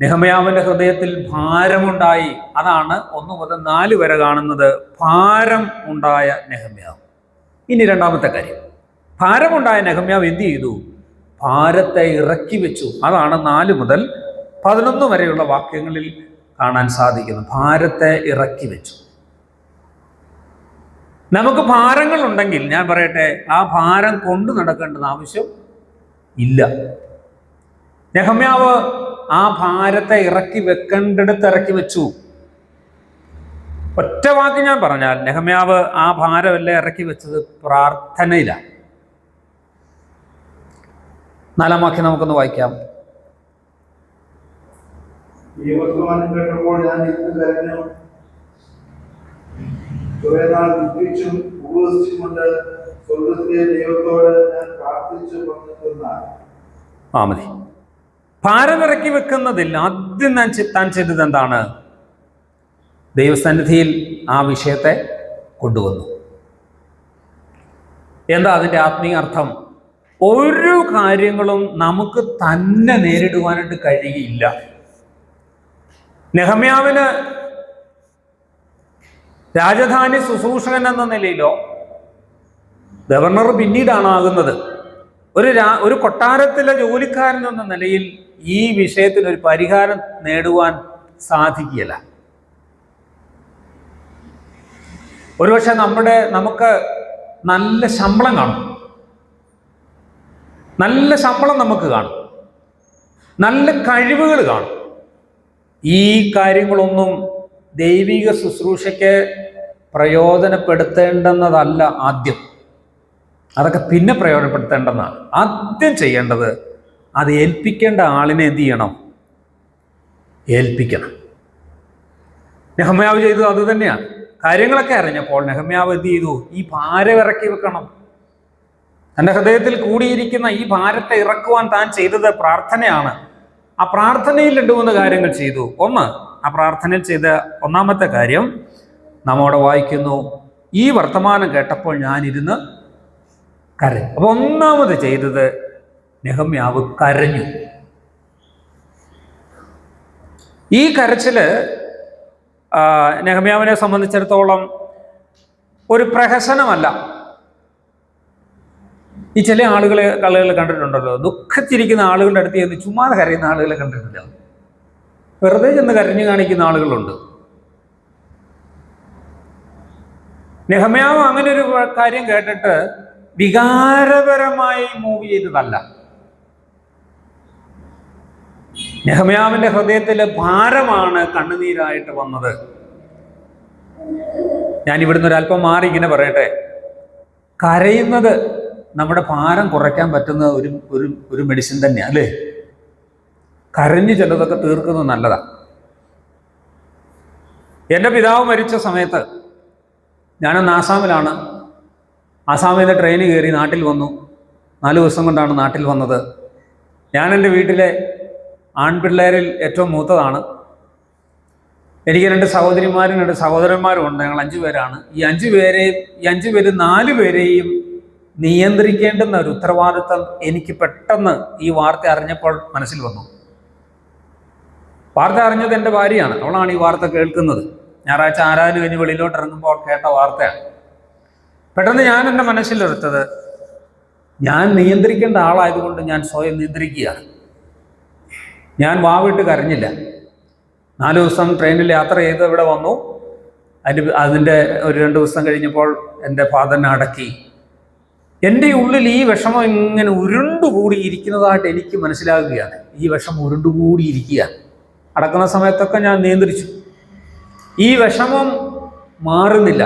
Speaker 1: നെഹമ്യാവിന്റെ ഹൃദയത്തിൽ ഭാരമുണ്ടായി. അതാണ് 1 മുതൽ 4 വരെ കാണുന്നത്, ഭാരം ഉണ്ടായ നെഹമ്യാവ്. ഇനി 2-ാമത്തെ കാര്യം, ഭാരമുണ്ടായ നെഹമ്യാവ് എന്ത് ചെയ്തു? ഭാരത്തെ ഇറക്കി വെച്ചു. അതാണ് 4 മുതൽ 11 വരെയുള്ള വാക്യങ്ങളിൽ കാണാൻ സാധിക്കുന്നു. ഭാരത്തെ ഇറക്കി വെച്ചു. നമുക്ക് ഭാരങ്ങൾ ഉണ്ടെങ്കിൽ ഞാൻ പറയട്ടെ, ആ ഭാരം കൊണ്ടു നടക്കേണ്ടത് ആവശ്യം ഇല്ല. നെഹമ്യാവ് ആ ഭാരത്തെ ഇറക്കി വെക്കേണ്ടിടത്ത് ഇറക്കി വെച്ചു. ഒറ്റ വാക്ക് ഞാൻ പറഞ്ഞാൽ, നെഹമ്യാവ് ആ ഭാരമെല്ലാം ഇറക്കി വെച്ചത് പ്രാർത്ഥനയിലാണ്. 4-ാം വാക്യം നമുക്കൊന്ന് വായിക്കാം.
Speaker 2: ഈ വർത്തമാനം കേട്ടപ്പോൾ ഞാൻ ഇരുന്ന് കരഞ്ഞു, കുറെ നാൾ ദുഃഖിച്ചും ഉപവസിച്ചുകൊണ്ട് സ്വർഗ്ഗത്തിലെ ദൈവത്തോട് ഞാൻ പ്രാർത്ഥിച്ചു വന്നിരുന്നാൽ.
Speaker 1: മതി. ഭാരമിറക്കി വെക്കുന്നതിൽ ആദ്യം താൻ ചെയ്തത് എന്താണ്? ദൈവസന്നിധിയിൽ ആ വിഷയത്തെ കൊണ്ടുവന്നു. എന്താ അതിൻ്റെ ആത്മീയ അർത്ഥം? ഒരു കാര്യങ്ങളും നമുക്ക് തന്നെ നേരിടുവാനായിട്ട് കഴിയില്ല. നെഹമ്യാവിന് രാജധാനി ശുശ്രൂഷകൻ എന്ന നിലയിലോ, ഗവർണർ പിന്നീടാണ് ആകുന്നത്, ഒരു കൊട്ടാരത്തിലെ ജോലിക്കാരൻ എന്ന നിലയിൽ ഈ വിഷയത്തിന് ഒരു പരിഹാരം നേടുവാൻ സാധിക്കില്ല. ഒരുപക്ഷെ നമുക്ക് നല്ല ശമ്പളം കാണും, നല്ല ശമ്പളം നമുക്ക് കാണും, നല്ല കഴിവുകൾ കാണും. ഈ കാര്യങ്ങളൊന്നും ദൈവിക ശുശ്രൂഷയ്ക്ക് പ്രയോജനപ്പെടുത്തേണ്ടുന്നതല്ല. ആദ്യം അതൊക്കെ പിന്നെ പ്രയോജനപ്പെടുത്തേണ്ടതാണ്. ആദ്യം ചെയ്യേണ്ടത് അത് ഏൽപ്പിക്കേണ്ട ആളിനെ എന്ത് ചെയ്യണം? ഏൽപ്പിക്കണം. നെഹമ്യാവ് ചെയ്തത് അത് തന്നെയാണ്. കാര്യങ്ങളൊക്കെ അറിഞ്ഞപ്പോൾ നെഹമ്യാവ് എന്ത് ചെയ്തു? ഈ ഭാരം ഇറക്കി വെക്കണം. തൻ്റെ ഹൃദയത്തിൽ കൂടിയിരിക്കുന്ന ഈ ഭാരത്തെ ഇറക്കുവാൻ താൻ ചെയ്തത് പ്രാർത്ഥനയാണ്. ആ പ്രാർത്ഥനയിൽ 2-3 കാര്യങ്ങൾ ചെയ്തു. ഒന്ന്, ആ പ്രാർത്ഥനയിൽ ചെയ്ത 1-ാമത്തെ കാര്യം നമ്മോട് വായിക്കുന്നു, ഈ വർത്തമാനം കേട്ടപ്പോൾ ഞാനിരുന്ന് കരഞ്ഞു. അപ്പൊ 1-ാമത് ചെയ്തത് നെഹമ്യാവ് കരഞ്ഞു. ഈ കരച്ചില് നെഹമ്യാവിനെ സംബന്ധിച്ചിടത്തോളം ഒരു പ്രഹസനമല്ല. ഈ ചില ആളുകളെ കണ്ടിട്ടുണ്ടല്ലോ, ദുഃഖിച്ചിരിക്കുന്ന ആളുകളുടെ അടുത്ത് ചെന്ന് ചുമ്മാതെ കരയുന്ന ആളുകളെ കണ്ടിട്ടില്ല. വെറുതെ ചെന്ന് കരഞ്ഞു കാണിക്കുന്ന ആളുകളുണ്ട്. നെഹമ്യാവ് അങ്ങനെ ഒരു കാര്യം കേട്ടിട്ട് വികാരപരമായി മൂവ് ചെയ്തതല്ല. നെഹമ്യാവിന്റെ ഹൃദയത്തിലെ ഭാരമാണ് കണ്ണുനീരായിട്ട് വന്നത്. ഞാൻ ഇവിടുന്ന് ഒരല്പം മാറി ഇങ്ങനെ പറയട്ടെ, കരയുന്നത് നമ്മുടെ ഭാരം കുറയ്ക്കാൻ പറ്റുന്ന ഒരു മെഡിസിൻ തന്നെയാണ്, അല്ലേ? കരഞ്ഞ് ചിലതൊക്കെ തീർക്കുന്നത് നല്ലതാണ്. എൻ്റെ പിതാവ് മരിച്ച സമയത്ത് ഞാനന്ന് ആസാമിലാണ്. ആസാമിൽ നിന്ന് ട്രെയിൻ കയറി നാട്ടിൽ വന്നു. 4 ദിവസം കൊണ്ടാണ് നാട്ടിൽ വന്നത്. ഞാൻ എൻ്റെ വീട്ടിലെ ആൺപിള്ളേരിൽ ഏറ്റവും മൂത്തതാണ്. എനിക്ക് 2 സഹോദരിമാരും 2 സഹോദരന്മാരും ഉണ്ട്. ഞങ്ങൾ 5 പേരാണ്. ഈ 5 പേരെയും 5 പേര് 4 പേരെയും നിയന്ത്രിക്കേണ്ടുന്ന ഒരു ഉത്തരവാദിത്തം എനിക്ക് പെട്ടെന്ന് ഈ വാർത്ത അറിഞ്ഞപ്പോൾ മനസ്സിൽ വന്നു. വാർത്ത അറിഞ്ഞത് എൻ്റെ ഭാര്യയാണ്. അവളാണ് ഈ വാർത്ത കേൾക്കുന്നത്. ഞായറാഴ്ച ആരാധന കഴിഞ്ഞ് വെളിയിലോട്ട് ഇറങ്ങുമ്പോൾ കേട്ട വാർത്തയാണ്. പെട്ടെന്ന് ഞാൻ എൻ്റെ മനസ്സിലെടുത്തത്, ഞാൻ നിയന്ത്രിക്കേണ്ട ആളായതുകൊണ്ട് ഞാൻ സ്വയം നിയന്ത്രിക്കുകയാണ്. ഞാൻ വാവിട്ട് കരഞ്ഞില്ല. 4 ദിവസം ട്രെയിനിൽ യാത്ര ചെയ്ത് ഇവിടെ വന്നു. അതിൻ്റെ ഒരു 2 ദിവസം കഴിഞ്ഞപ്പോൾ എൻ്റെ ഫാദറിനെ അടക്കി. എൻ്റെ ഉള്ളിൽ ഈ വിഷമം ഇങ്ങനെ ഉരുണ്ടുകൂടി ഇരിക്കുന്നതായിട്ട് എനിക്ക് മനസ്സിലാകുകയാണ്. ഈ വിഷമം ഉരുണ്ടുകൂടി ഇരിക്കുകയാണ്. അടക്കുന്ന സമയത്തൊക്കെ ഞാൻ നിയന്ത്രിച്ചു. ഈ വിഷമം മാറുന്നില്ല.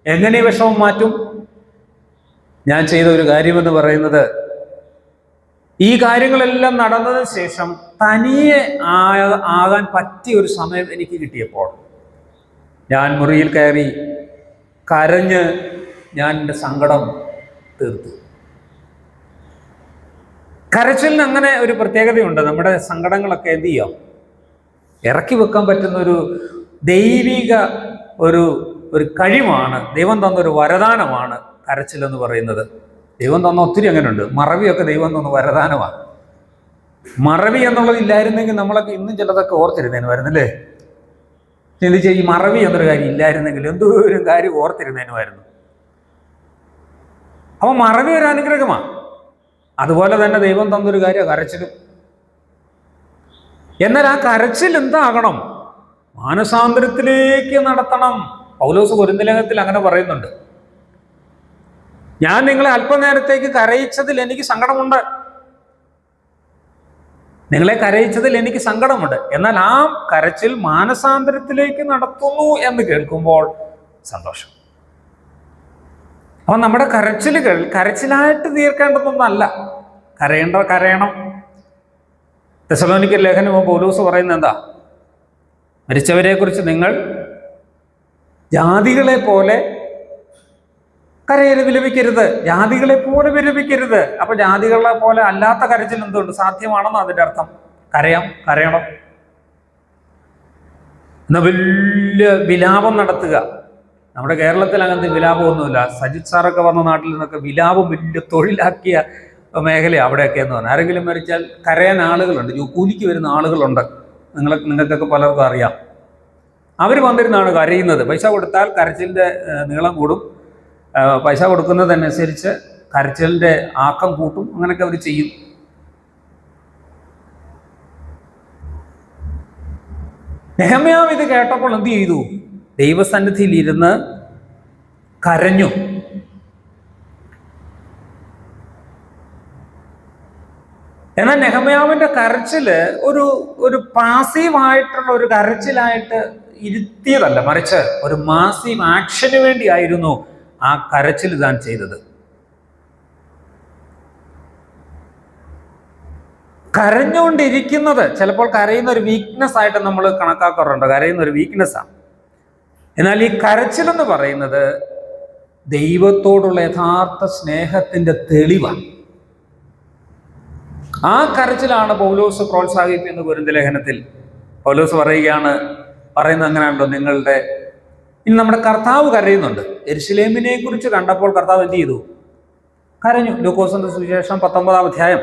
Speaker 1: എങ്ങനെ ഈ വിഷമം മാറ്റും? ഞാൻ ചെയ്ത ഒരു കാര്യമെന്ന് പറയുന്നത്, ഈ കാര്യങ്ങളെല്ലാം നടന്നതിന് ശേഷം തനിയെ ആകാൻ പറ്റിയ ഒരു സമയം എനിക്ക് കിട്ടിയപ്പോൾ ഞാൻ മുറിയിൽ കയറി കരഞ്ഞ് ഞാൻ എൻ്റെ സങ്കടം തീർത്തു. കരച്ചിലിന് അങ്ങനെ ഒരു പ്രത്യേകതയുണ്ട്. നമ്മുടെ സങ്കടങ്ങളൊക്കെ എന്ത് ചെയ്യാം, ഇറക്കി വെക്കാൻ പറ്റുന്ന ഒരു ദൈവിക ഒരു കഴിവാണ്. ദൈവം തന്നൊരു വരദാനമാണ് കരച്ചിലെന്ന് പറയുന്നത്. ദൈവം തന്ന ഒത്തിരി അങ്ങനെയുണ്ട്. മറവിയൊക്കെ ദൈവം തന്ന വരദാനമാണ്. മറവി എന്നുള്ളത് ഇല്ലായിരുന്നെങ്കിൽ നമ്മളൊക്കെ ഇന്നും ചിലതൊക്കെ ഓർത്തിരുന്നേന് വരുന്നല്ലേ. ചിന്തിച്ച് ഈ മറവി എന്നൊരു കാര്യം ഇല്ലായിരുന്നെങ്കിൽ എന്തോരം കാര്യം ഓർത്തിരുന്നേനുമായിരുന്നു. അപ്പൊ മറവി ഒരു അനുഗ്രഹമാണ്. അതുപോലെ തന്നെ ദൈവം തന്നൊരു കാര്യം കരച്ചിലും. എന്നാൽ ആ കരച്ചിൽ എന്താകണം? മാനസാന്തരത്തിലേക്ക് നടത്തണം. പൗലോസ് കൊരിന്ത്യലേഖനത്തിൽ അങ്ങനെ പറയുന്നുണ്ട്. ഞാൻ നിങ്ങളെ അല്പനേരത്തേക്ക് കരയിച്ചതിൽ എനിക്ക് സങ്കടമുണ്ട്. നിങ്ങളെ കരയിച്ചതിൽ എനിക്ക് സങ്കടമുണ്ട്. എന്നാൽ ആ കരച്ചിൽ മാനസാന്തരത്തിലേക്ക് നടത്തുന്നു എന്ന് കേൾക്കുമ്പോൾ സന്തോഷം. അപ്പൊ നമ്മുടെ കരച്ചിലുകൾ കരച്ചിലായിട്ട് തീർക്കേണ്ടതൊന്നല്ല. കരയണം. തെസ്സലോനിക്കർ ലേഖനം പൗലോസ് പറയുന്നത് എന്താ? മരിച്ചവരെ കുറിച്ച് നിങ്ങൾ ജാതികളെ പോലെ വിലപിക്കരുത്. ജാതികളെ പോലെ വിലപിക്കരുത്. അപ്പൊ ജാതികളെ പോലെ അല്ലാത്ത കരച്ചിൽ എന്തുകൊണ്ട് സാധ്യമാണെന്ന് അതിൻ്റെ അർത്ഥം. കരയണം. എന്നാ വലിയ വിലാപം നടത്തുക. നമ്മുടെ കേരളത്തിൽ അങ്ങനത്തെ വിലാപമൊന്നുമില്ല. സജിത് സാറൊക്കെ വന്ന നാട്ടിൽ നിന്നൊക്കെ വിലാപം വലിയ തൊഴിലാക്കിയ മേഖലയാണ് അവിടെയൊക്കെ എന്ന് പറഞ്ഞാൽ. ആരെങ്കിലും മരിച്ചാൽ കരയാൻ ആളുകളുണ്ട്, കൂലിക്ക് വരുന്ന ആളുകളുണ്ട്. നിങ്ങൾക്കൊക്കെ പലർക്കും അറിയാം. അവർ വന്നിരുന്നാണ് കരയുന്നത്. പൈസ കൊടുത്താൽ കരച്ചിലിൻ്റെ നീളം കൂടും. പൈസ കൊടുക്കുന്നതനുസരിച്ച് കരച്ചിലിൻ്റെ ആക്കം കൂട്ടും. അങ്ങനെയൊക്കെ അവർ ചെയ്യും. നെഹമ്യാവ് ഇത് കേട്ടപ്പോൾ എന്ത് ചെയ്തു? ദൈവസന്നിധിയിൽ ഇരുന്ന് കരഞ്ഞു. എന്നാൽ നെഹമ്യാവിന്റെ കരച്ചില് ഒരു പാസീവായിട്ടുള്ള ഒരു കരച്ചിലായിട്ട് ഇരുത്തിയതല്ല, മറിച്ച് ഒരു മാസീവ് ആക്ഷന് വേണ്ടിയായിരുന്നു ആ കരച്ചിൽ താൻ ചെയ്തത്. കരഞ്ഞുകൊണ്ടിരിക്കുന്നത് ചിലപ്പോൾ കരയുന്ന ഒരു വീക്ക്നെസ് ആയിട്ട് നമ്മൾ കണക്കാക്കാറുണ്ട്. കരയുന്ന ഒരു വീക്ക്നെസ്സാണ്. എന്നാൽ ഈ കരച്ചിലെന്ന് പറയുന്നത് ദൈവത്തോടുള്ള യഥാർത്ഥ സ്നേഹത്തിന്റെ തെളിവാണ്. ആ കരച്ചിലാണ് പൗലോസ് പ്രോത്സാഹിപ്പിക്കുന്ന കൊരിന്ത്യലേഖനത്തിൽ. പൗലോസ് പറയുന്നത് അങ്ങനെയാണല്ലോ. ഇനി നമ്മുടെ കർത്താവ് കരയുന്നുണ്ട്. യെരുശലേമിനെ കുറിച്ച് കണ്ടപ്പോൾ കർത്താവ് എന്ത് ചെയ്തു? കരഞ്ഞു. ലൂക്കോസിന്റെ സുവിശേഷം 19-ാം അധ്യായം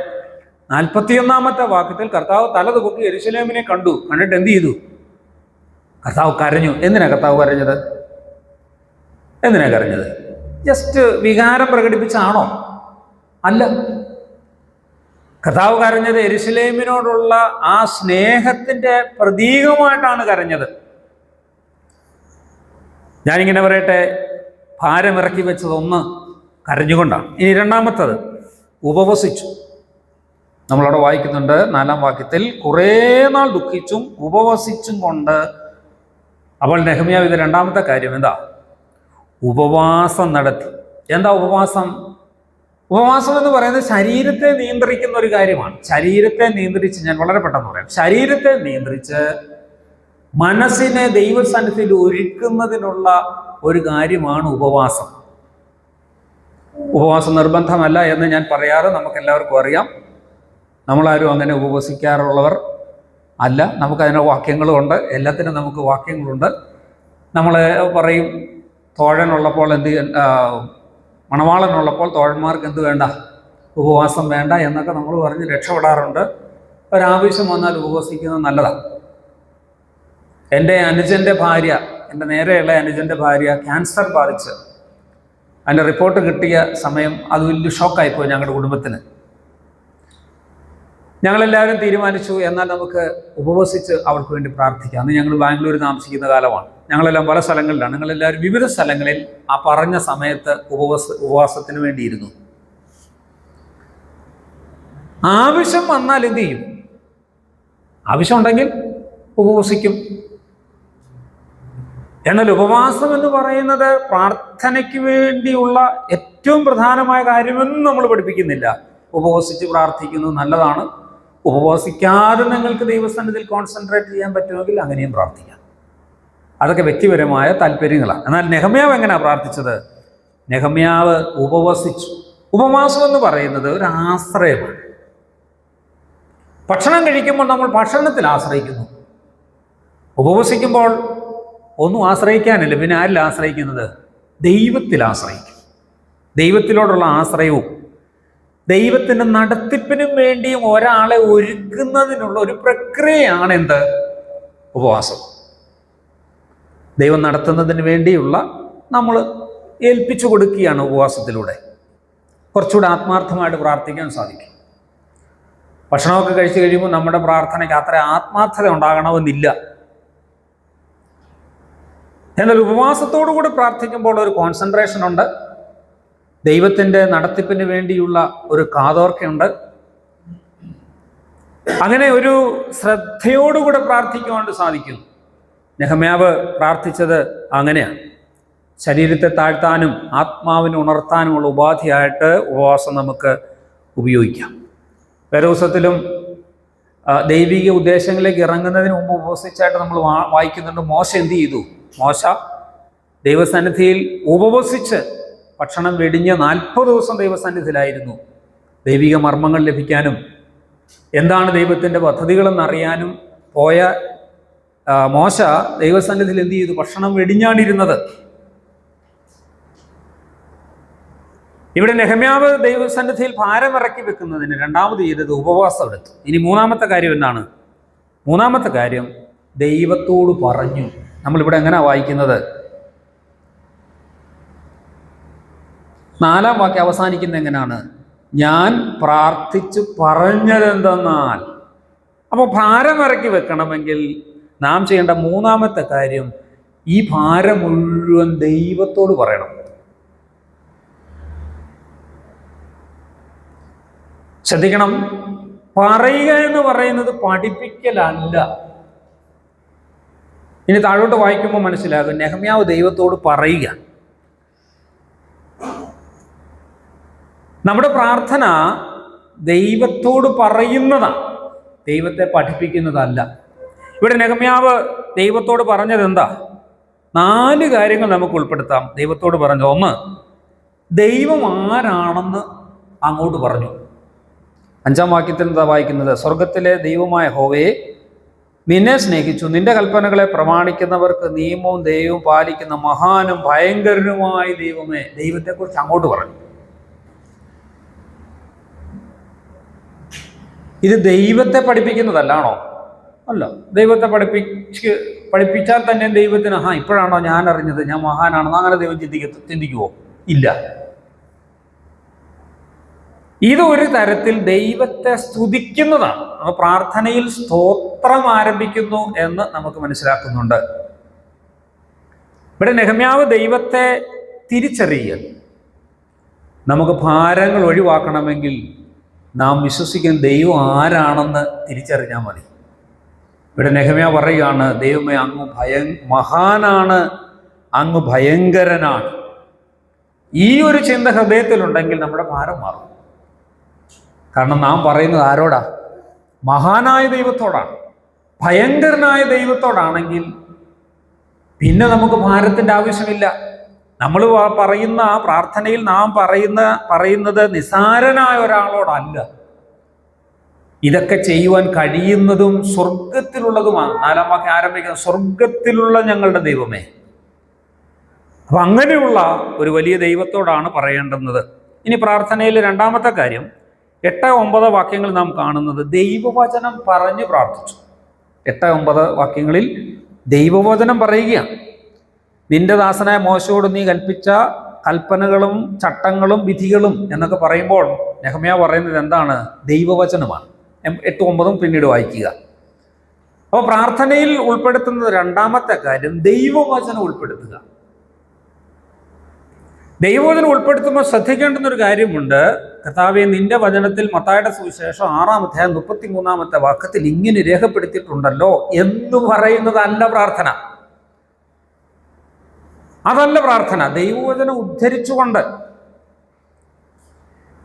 Speaker 1: 41-ാമത്തെ വാക്യത്തിൽ കർത്താവ് തല തുപ്പി യെരുശലേമിനെ കണ്ടിട്ട് എന്ത് ചെയ്തു? കർത്താവ് കരഞ്ഞു. എന്തിനാ കർത്താവ് കരഞ്ഞത്? ജസ്റ്റ് വികാരം പ്രകടിപ്പിച്ചാണോ? അല്ല. കർത്താവ് കരഞ്ഞത് യെരുശലേമിനോടുള്ള ആ സ്നേഹത്തിന്റെ പ്രതീകമായിട്ടാണ് കരഞ്ഞത്. ഞാനിങ്ങനെ പറയട്ടെ, ഭാരമിറക്കി വെച്ചതൊന്ന് കരഞ്ഞുകൊണ്ടാണ്. ഇനി രണ്ടാമത്തത് ഉപവസിച്ചു. നമ്മളവിടെ വായിക്കുന്നുണ്ട് 4-ാം വാക്യത്തിൽ, കുറേ നാൾ ദുഃഖിച്ചും ഉപവസിച്ചും കൊണ്ട്. അപ്പോൾ നെഹമ്യാവ് ഇത് രണ്ടാമത്തെ കാര്യം എന്താ? ഉപവാസം നടത്തി. എന്താ ഉപവാസം? ഉപവാസം എന്ന് പറയുന്നത് ശരീരത്തെ നിയന്ത്രിക്കുന്ന ഒരു കാര്യമാണ്. ശരീരത്തെ നിയന്ത്രിച്ച്, ഞാൻ വളരെ പെട്ടെന്ന് പറയാം, ശരീരത്തെ നിയന്ത്രിച്ച് മനസ്സിനെ ദൈവസന്നിധിയിൽ ഒരുക്കുന്നതിനുള്ള ഒരു കാര്യമാണ് ഉപവാസം. ഉപവാസം നിർബന്ധമല്ല എന്ന് ഞാൻ പറയാറ് നമുക്ക് എല്ലാവർക്കും അറിയാം. നമ്മളാരും അങ്ങനെ ഉപവസിക്കാറുള്ളവർ അല്ല, നമുക്കതിന് വാക്യങ്ങളുമുണ്ട്, എല്ലാത്തിനും നമുക്ക് വാക്യങ്ങളുണ്ട്. നമ്മൾ പറയും തോഴനുള്ളപ്പോൾ മണവാളനുള്ളപ്പോൾ തോഴന്മാർക്ക് എന്ത് വേണ്ട, ഉപവാസം വേണ്ട എന്നൊക്കെ നമ്മൾ പറഞ്ഞ് രക്ഷപ്പെടാറുണ്ട്. ഒരാവശ്യം വന്നാൽ ഉപവസിക്കുന്നത് നല്ലതാണ്. എൻ്റെ അനുജൻ്റെ ഭാര്യ, എൻ്റെ നേരെയുള്ള അനുജൻ്റെ ഭാര്യ ക്യാൻസർ ബാധിച്ച് അതിൻ്റെ റിപ്പോർട്ട് കിട്ടിയ സമയം അത് വലിയ ഷോക്കായിപ്പോയി ഞങ്ങളുടെ കുടുംബത്തിന്. ഞങ്ങളെല്ലാവരും തീരുമാനിച്ചു, എന്നാൽ നമുക്ക് ഉപവസിച്ച് അവർക്ക് വേണ്ടി പ്രാർത്ഥിക്കാം. അന്ന് ഞങ്ങൾ ബാംഗ്ലൂർ താമസിക്കുന്ന കാലമാണ്. ഞങ്ങളെല്ലാം പല സ്ഥലങ്ങളിലാണ്. ഞങ്ങളെല്ലാവരും വിവിധ സ്ഥലങ്ങളിൽ ആ പറഞ്ഞ സമയത്ത് ഉപവാസത്തിന് വേണ്ടിയിരുന്നു. ആവശ്യം വന്നാൽ എന്ത് ചെയ്യും? ആവശ്യമുണ്ടെങ്കിൽ ഉപവസിക്കും. എന്നാൽ ഉപവാസം എന്ന് പറയുന്നത് പ്രാർത്ഥനയ്ക്ക് വേണ്ടിയുള്ള ഏറ്റവും പ്രധാനമായ കാര്യമെന്നും നമ്മൾ പഠിപ്പിക്കുന്നില്ല. ഉപവസിച്ച് പ്രാർത്ഥിക്കുന്നത് നല്ലതാണ്. ഉപവസിക്കാതെ നിങ്ങൾക്ക് ദൈവസന്നിധിയിൽ കോൺസെൻട്രേറ്റ് ചെയ്യാൻ പറ്റുമെങ്കിൽ അങ്ങനെയും പ്രാർത്ഥിക്കാം. അതൊക്കെ വ്യക്തിപരമായ താല്പര്യങ്ങളാണ്. എന്നാൽ നെഹമ്യാവ് എങ്ങനെയാണ് പ്രാർത്ഥിച്ചത്? നെഹമ്യാവ് ഉപവസിച്ചു. ഉപവാസം എന്ന് പറയുന്നത് ഒരു ആശ്രയമാണ്. ഭക്ഷണം കഴിക്കുമ്പോൾ നമ്മൾ ഭക്ഷണത്തിൽ ആശ്രയിക്കുന്നു. ഉപവസിക്കുമ്പോൾ ഒന്നും ആശ്രയിക്കാനില്ല. പിന്നെ ആരിൽ ആശ്രയിക്കുന്നത്? ദൈവത്തിൽ ആശ്രയിക്കും. ദൈവത്തിലോടുള്ള ആശ്രയവും ദൈവത്തിൻ്റെ നടത്തിപ്പിനും വേണ്ടിയും ഒരാളെ ഒരുക്കുന്നതിനുള്ള ഒരു പ്രക്രിയയാണ് എന്ത്? ഉപവാസം. ദൈവം നടത്തുന്നതിന് വേണ്ടിയുള്ള നമ്മൾ ഏൽപ്പിച്ചു കൊടുക്കുകയാണ് ഉപവാസത്തിലൂടെ. കുറച്ചുകൂടെ ആത്മാർത്ഥമായിട്ട് പ്രാർത്ഥിക്കാൻ സാധിക്കും. ഭക്ഷണമൊക്കെ കഴിച്ചു കഴിയുമ്പോൾ നമ്മുടെ പ്രാർത്ഥനയ്ക്ക് അത്ര ആത്മാർത്ഥത ഉണ്ടാകണമെന്നില്ല. എന്നാൽ ഉപവാസത്തോടു കൂടി പ്രാർത്ഥിക്കുമ്പോൾ ഒരു കോൺസെൻട്രേഷൻ ഉണ്ട്. ദൈവത്തിൻ്റെ നടത്തിപ്പിന് വേണ്ടിയുള്ള ഒരു കാതോർക്കയുണ്ട്. അങ്ങനെ ഒരു ശ്രദ്ധയോടുകൂടെ പ്രാർത്ഥിക്കുവാൻ സാധിക്കും. നെഹമ്യാവ് പ്രാർത്ഥിച്ചത് അങ്ങനെയാണ്. ശരീരത്തെ താഴ്ത്താനും ആത്മാവിനെ ഉണർത്താനുമുള്ള ഉപാധിയായിട്ട് ഉപവാസം നമുക്ക് ഉപയോഗിക്കാം. വേദപുസ്തകത്തിലും ദൈവിക ഉദ്ദേശങ്ങളിലേക്ക് ഇറങ്ങുന്നതിന് മുമ്പ് ഉപവസിച്ചായിട്ട് നമ്മൾ വായിക്കുന്നുണ്ട്. മോശ എന്ത് ചെയ്തു? മോശ ദൈവസന്നിധിയിൽ ഉപവസിച്ച് ഭക്ഷണം വെടിഞ്ഞ് 40 ദിവസം ദൈവസന്നിധിയിലായിരുന്നു. ദൈവിക മർമ്മങ്ങൾ ലഭിക്കാനും എന്താണ് ദൈവത്തിൻ്റെ പദ്ധതികളെന്നറിയാനും പോയ മോശ ദൈവസന്നിധിയിൽ എന്ത് ചെയ്തു? ഭക്ഷണം വെടിഞ്ഞാണിരുന്നത്. ഇവിടെ നെഹമ്യാവ് ദൈവസന്നിധിയിൽ ഭാരമിറക്കി വെക്കുന്നതിന് രണ്ടാമത് ചെയ്തത് ഉപവാസം എടുത്തു. ഇനി മൂന്നാമത്തെ കാര്യം എന്താണ്? മൂന്നാമത്തെ കാര്യം ദൈവത്തോട് പറഞ്ഞു. നമ്മളിവിടെ എങ്ങനെയാണ് വായിക്കുന്നത്? 4-ാം വാക്യം അവസാനിക്കുന്നത് എങ്ങനെയാണ്? ഞാൻ പ്രാർത്ഥിച്ചു പറഞ്ഞതെന്തെന്നാൽ. അപ്പോൾ ഭാരമിറക്കി വെക്കണമെങ്കിൽ നാം ചെയ്യേണ്ട മൂന്നാമത്തെ കാര്യം ഈ ഭാരം മുഴുവൻ ദൈവത്തോട് പറയണം. ശ്രദ്ധിക്കണം, പറയുക എന്ന് പറയുന്നത് പഠിപ്പിക്കലല്ല. ഇനി താഴോട്ട് വായിക്കുമ്പോൾ മനസ്സിലാകും, നെഹമ്യാവ് ദൈവത്തോട് പറയുക. നമ്മുടെ പ്രാർത്ഥന ദൈവത്തോട് പറയുന്നതാണ്, ദൈവത്തെ പഠിപ്പിക്കുന്നതല്ല. ഇവിടെ നെഹമ്യാവ് ദൈവത്തോട് പറഞ്ഞത് എന്താ? 4 കാര്യങ്ങൾ നമുക്ക് ഉൾപ്പെടുത്താം. ദൈവത്തോട് പറഞ്ഞു. 1, ദൈവം ആരാണെന്ന് അങ്ങോട്ട് പറഞ്ഞു. 5-ാം വാക്യത്തിൽ എന്താ വായിക്കുന്നത്? സ്വർഗത്തിലെ ദൈവമായ യഹോവേ, നിന്നെ സ്നേഹിച്ചു, നിന്റെ കൽപ്പനകളെ പ്രമാണിക്കുന്നവർക്ക് നിയമവും ദൈവവും പാലിക്കുന്ന മഹാനും ഭയങ്കരനുമായ ദൈവമേ. ദൈവത്തെക്കുറിച്ച് അങ്ങോട്ട് പറഞ്ഞു. ഇത് ദൈവത്തെ പഠിപ്പിക്കുന്നതല്ലാണോ? അല്ല. ദൈവത്തെ പഠിപ്പിച്ചാൽ തന്നെ ദൈവത്തിന് ഇപ്പോഴാണോ ഞാൻ അറിഞ്ഞത് ഞാൻ മഹാനാണെന്ന് അങ്ങനെ ദൈവം ചിന്തിക്കുവോ? ഇല്ല. ഇതൊരു തരത്തിൽ ദൈവത്തെ സ്തുതിക്കുന്നതാണ്. നമ്മൾ പ്രാർത്ഥനയിൽ സ്തോത്രം ആരംഭിക്കുന്നു എന്ന് നമുക്ക് മനസ്സിലാക്കുന്നുണ്ട്. ഇവിടെ നെഹമ്യാവ് ദൈവത്തെ തിരിച്ചറിയുക. നമുക്ക് ഭാരങ്ങൾ ഒഴിവാക്കണമെങ്കിൽ നാം വിശ്വസിക്കുന്ന ദൈവം ആരാണെന്ന് തിരിച്ചറിഞ്ഞാൽ മതി. ഇവിടെ നെഹമ്യാവ് പറയുകയാണ്, ദൈവമേ അങ്ങ് മഹാനാണ്, അങ്ങ് ഭയങ്കരനാണ്. ഈ ഒരു ചിന്ത ഹൃദയത്തിലുണ്ടെങ്കിൽ നമ്മുടെ ഭാരം മാറും. കാരണം നാം പറയുന്നത് ആരോടാ? മഹാനായ ദൈവത്തോടാണ്. ഭയങ്കരനായ ദൈവത്തോടാണെങ്കിൽ പിന്നെ നമുക്ക് ഭാരത്തിൻ്റെ ആവശ്യമില്ല. നമ്മൾ പറയുന്ന പ്രാർത്ഥനയിൽ നാം പറയുന്നത് നിസാരനായ ഒരാളോടല്ല. ഇതൊക്കെ ചെയ്യുവാൻ കഴിയുന്നതും സ്വർഗത്തിലുള്ളതുമാണ്. 4-ാം വാക്യം ആരംഭിക്കുന്നത് സ്വർഗത്തിലുള്ള ഞങ്ങളുടെ ദൈവമേ. അപ്പൊ അങ്ങനെയുള്ള ഒരു വലിയ ദൈവത്തോടാണ് പറയേണ്ടുന്നത്. ഇനി പ്രാർത്ഥനയിൽ രണ്ടാമത്തെ കാര്യം 8-9 വാക്യങ്ങൾ നാം കാണുന്നത് ദൈവവചനം പറഞ്ഞ് പ്രാർത്ഥിച്ചു. 8-9 വാക്യങ്ങളിൽ ദൈവവചനം പറയുകയാണ്. നിന്റെ ദാസനായ മോശയോട് നീ കൽപ്പിച്ച കൽപ്പനകളും ചട്ടങ്ങളും വിധികളും എന്നൊക്കെ പറയുമ്പോൾ നെഹമ്യാവ് പറയുന്നത് എന്താണ്? ദൈവവചനമാണ്. 8-9 പിന്നീട് വായിക്കുക. അപ്പോൾ പ്രാർത്ഥനയിൽ ഉൾപ്പെടുത്തുന്നത് രണ്ടാമത്തെ കാര്യം ദൈവവചനം ഉൾപ്പെടുത്തുക. ദൈവവചനം ഉൾപ്പെടുത്തുമ്പോൾ ശ്രദ്ധിക്കേണ്ടുന്ന ഒരു കാര്യമുണ്ട്. കർത്താവേ, നിന്റെ വചനത്തിൽ മത്തായിയുടെ സുവിശേഷം 6-ാം അധ്യായം 33-ാമത്തെ വാക്യത്തിൽ ഇങ്ങനെ രേഖപ്പെടുത്തിയിട്ടുണ്ടല്ലോ എന്ന് പറയുന്നതല്ല പ്രാർത്ഥന. അതല്ല പ്രാർത്ഥന. ദൈവവചനം ഉദ്ധരിച്ചുകൊണ്ട്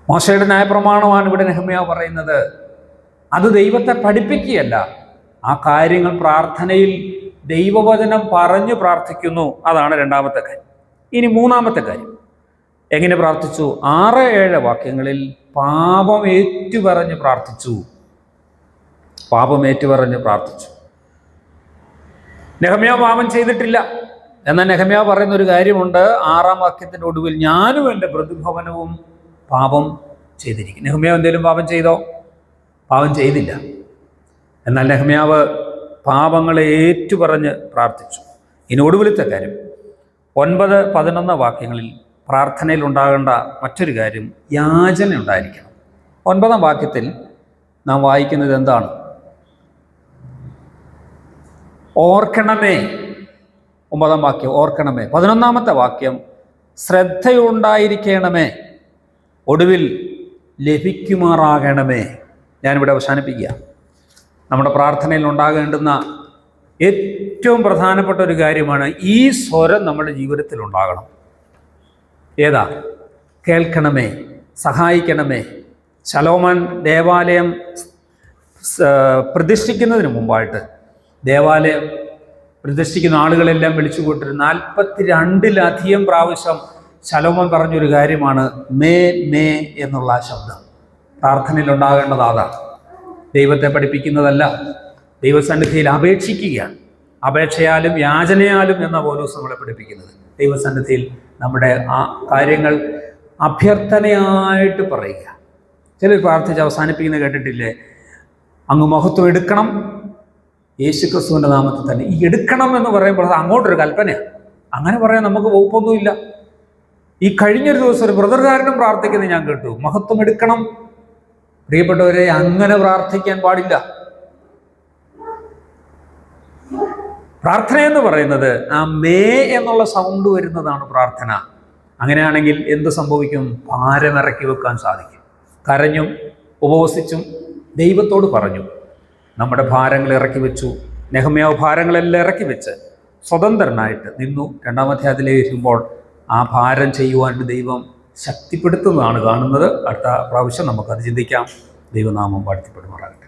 Speaker 1: മോശയുടെ ന്യായപ്രമാണമാണ് ഇവിടെ നെഹമ്യാവ് പറയുന്നത്. അത് ദൈവത്തെ പഠിപ്പിക്കുകയല്ല. ആ കാര്യങ്ങൾ പ്രാർത്ഥനയിൽ ദൈവവചനം പറഞ്ഞു പ്രാർത്ഥിക്കുന്നു. അതാണ് രണ്ടാമത്തെ കാര്യം. ഇനി മൂന്നാമത്തെ കാര്യം എങ്ങനെ പ്രാർത്ഥിച്ചു? 6-7 വാക്യങ്ങളിൽ പാപം ഏറ്റുപറഞ്ഞ് പ്രാർത്ഥിച്ചു. പാപം ഏറ്റുപറഞ്ഞ് പ്രാർത്ഥിച്ചു. നെഹമ്യാവ് പാപം ചെയ്തിട്ടില്ല. എന്നാൽ നെഹമ്യാവ് പറയുന്ന ഒരു കാര്യമുണ്ട്. 6-ാം വാക്യത്തിൻ്റെ ഒടുവിൽ ഞാനും എൻ്റെ പ്രതിഭവനവും പാപം ചെയ്തിരിക്കും. നെഹമ്യാവ് എന്തെങ്കിലും പാപം ചെയ്തോ? പാപം ചെയ്തില്ല. എന്നാൽ നെഹമ്യാവ് പാപങ്ങളെ ഏറ്റുപറഞ്ഞ് പ്രാർത്ഥിച്ചു. ഇനി ഒടുവിലത്തെ കാര്യം 9-11 വാക്യങ്ങളിൽ പ്രാർത്ഥനയിൽ ഉണ്ടാകേണ്ട മറ്റൊരു കാര്യം യാചന ഉണ്ടായിരിക്കണം. 9-ാം വാക്യത്തിൽ നാം വായിക്കുന്നത് എന്താണ്? ഓർക്കണമേ. 9-ാം വാക്യം ഓർക്കണമേ. 11-ാമത്തെ വാക്യം ശ്രദ്ധയുണ്ടായിരിക്കണമേ. ഒടുവിൽ ലഭിക്കുമാറാകണമേ. ഞാനിവിടെ അവസാനിപ്പിക്കുക. നമ്മുടെ പ്രാർത്ഥനയിൽ ഉണ്ടാകേണ്ടുന്ന ഏറ്റവും പ്രധാനപ്പെട്ട ഒരു കാര്യമാണ് ഈ സ്വരം നമ്മുടെ ജീവിതത്തിൽ ഉണ്ടാകണം. ഏതാ? കേൾക്കണമേ, സഹായിക്കണമേ. ശലോമോൻ ദേവാലയം പ്രതിഷ്ഠിക്കുന്നതിന് മുമ്പായിട്ട് ദേവാലയം പ്രതിഷ്ഠിക്കുന്ന ആളുകളെല്ലാം വിളിച്ചു കൂട്ടൊരു 42-ലധികം പ്രാവശ്യം ശലോമോൻ പറഞ്ഞൊരു കാര്യമാണ് മേ മേ എന്നുള്ള ആ ശബ്ദം. പ്രാർത്ഥനയിൽ ഉണ്ടാകേണ്ടത് അതാണ്. ദൈവത്തെ പഠിപ്പിക്കുന്നതല്ല, ദൈവസന്നിധിയിൽ അപേക്ഷിക്കുകയാണ്. അപേക്ഷയാലും യാചനയാലും എന്ന പൗലോസ് നമ്മളെ പഠിപ്പിക്കുന്നത്. ദൈവസന്നിധിയിൽ നമ്മുടെ ആ കാര്യങ്ങൾ അഭ്യർത്ഥനയായിട്ട് പറയുക. ചിലർ പ്രാർത്ഥിച്ച് അവസാനിപ്പിക്കുന്നത് കേട്ടിട്ടില്ലേ? അങ്ങ് മഹത്വം എടുക്കണം, യേശുക്രിസ്തുവിൻ്റെ നാമത്തിൽ തന്നെ. ഈ എടുക്കണം എന്ന് പറയുമ്പോൾ അത് അങ്ങോട്ടൊരു കൽപ്പനയാണ്. അങ്ങനെ പറയാൻ നമുക്ക് വകുപ്പൊന്നുമില്ല. ഈ കഴിഞ്ഞൊരു ദിവസം ഒരു ബ്രദർകാരനും പ്രാർത്ഥിക്കുന്നത് ഞാൻ കേട്ടു. മഹത്വം എടുക്കണം. പ്രിയപ്പെട്ടവരെ, അങ്ങനെ പ്രാർത്ഥിക്കാൻ പാടില്ല. പ്രാർത്ഥന എന്ന് പറയുന്നത് ആ മേ എന്നുള്ള സൗണ്ട് വരുന്നതാണ് പ്രാർത്ഥന. അങ്ങനെയാണെങ്കിൽ എന്ത് സംഭവിക്കും? ഭാരമിറക്കി വെക്കാൻ സാധിക്കും. കരഞ്ഞും ഉപവസിച്ചും ദൈവത്തോട് പറഞ്ഞു നമ്മുടെ ഭാരങ്ങൾ ഇറക്കി വെച്ചു. നെഹമ്യാവ് ഭാരങ്ങളെല്ലാം ഇറക്കി വെച്ച് സ്വതന്ത്രനായിട്ട് നിന്നു. 2-ാം അധ്യായത്തിലേക്ക് എത്തുമ്പോൾ ആ ഭാരം ചെയ്യുവാൻ ദൈവം ശക്തിപ്പെടുത്തുന്നതാണ് കാണുന്നത്. അടുത്ത പ്രാവശ്യം നമുക്കത് ചിന്തിക്കാം. ദൈവനാമം വാഴ്ത്തപ്പെടുമാറാകട്ടെ.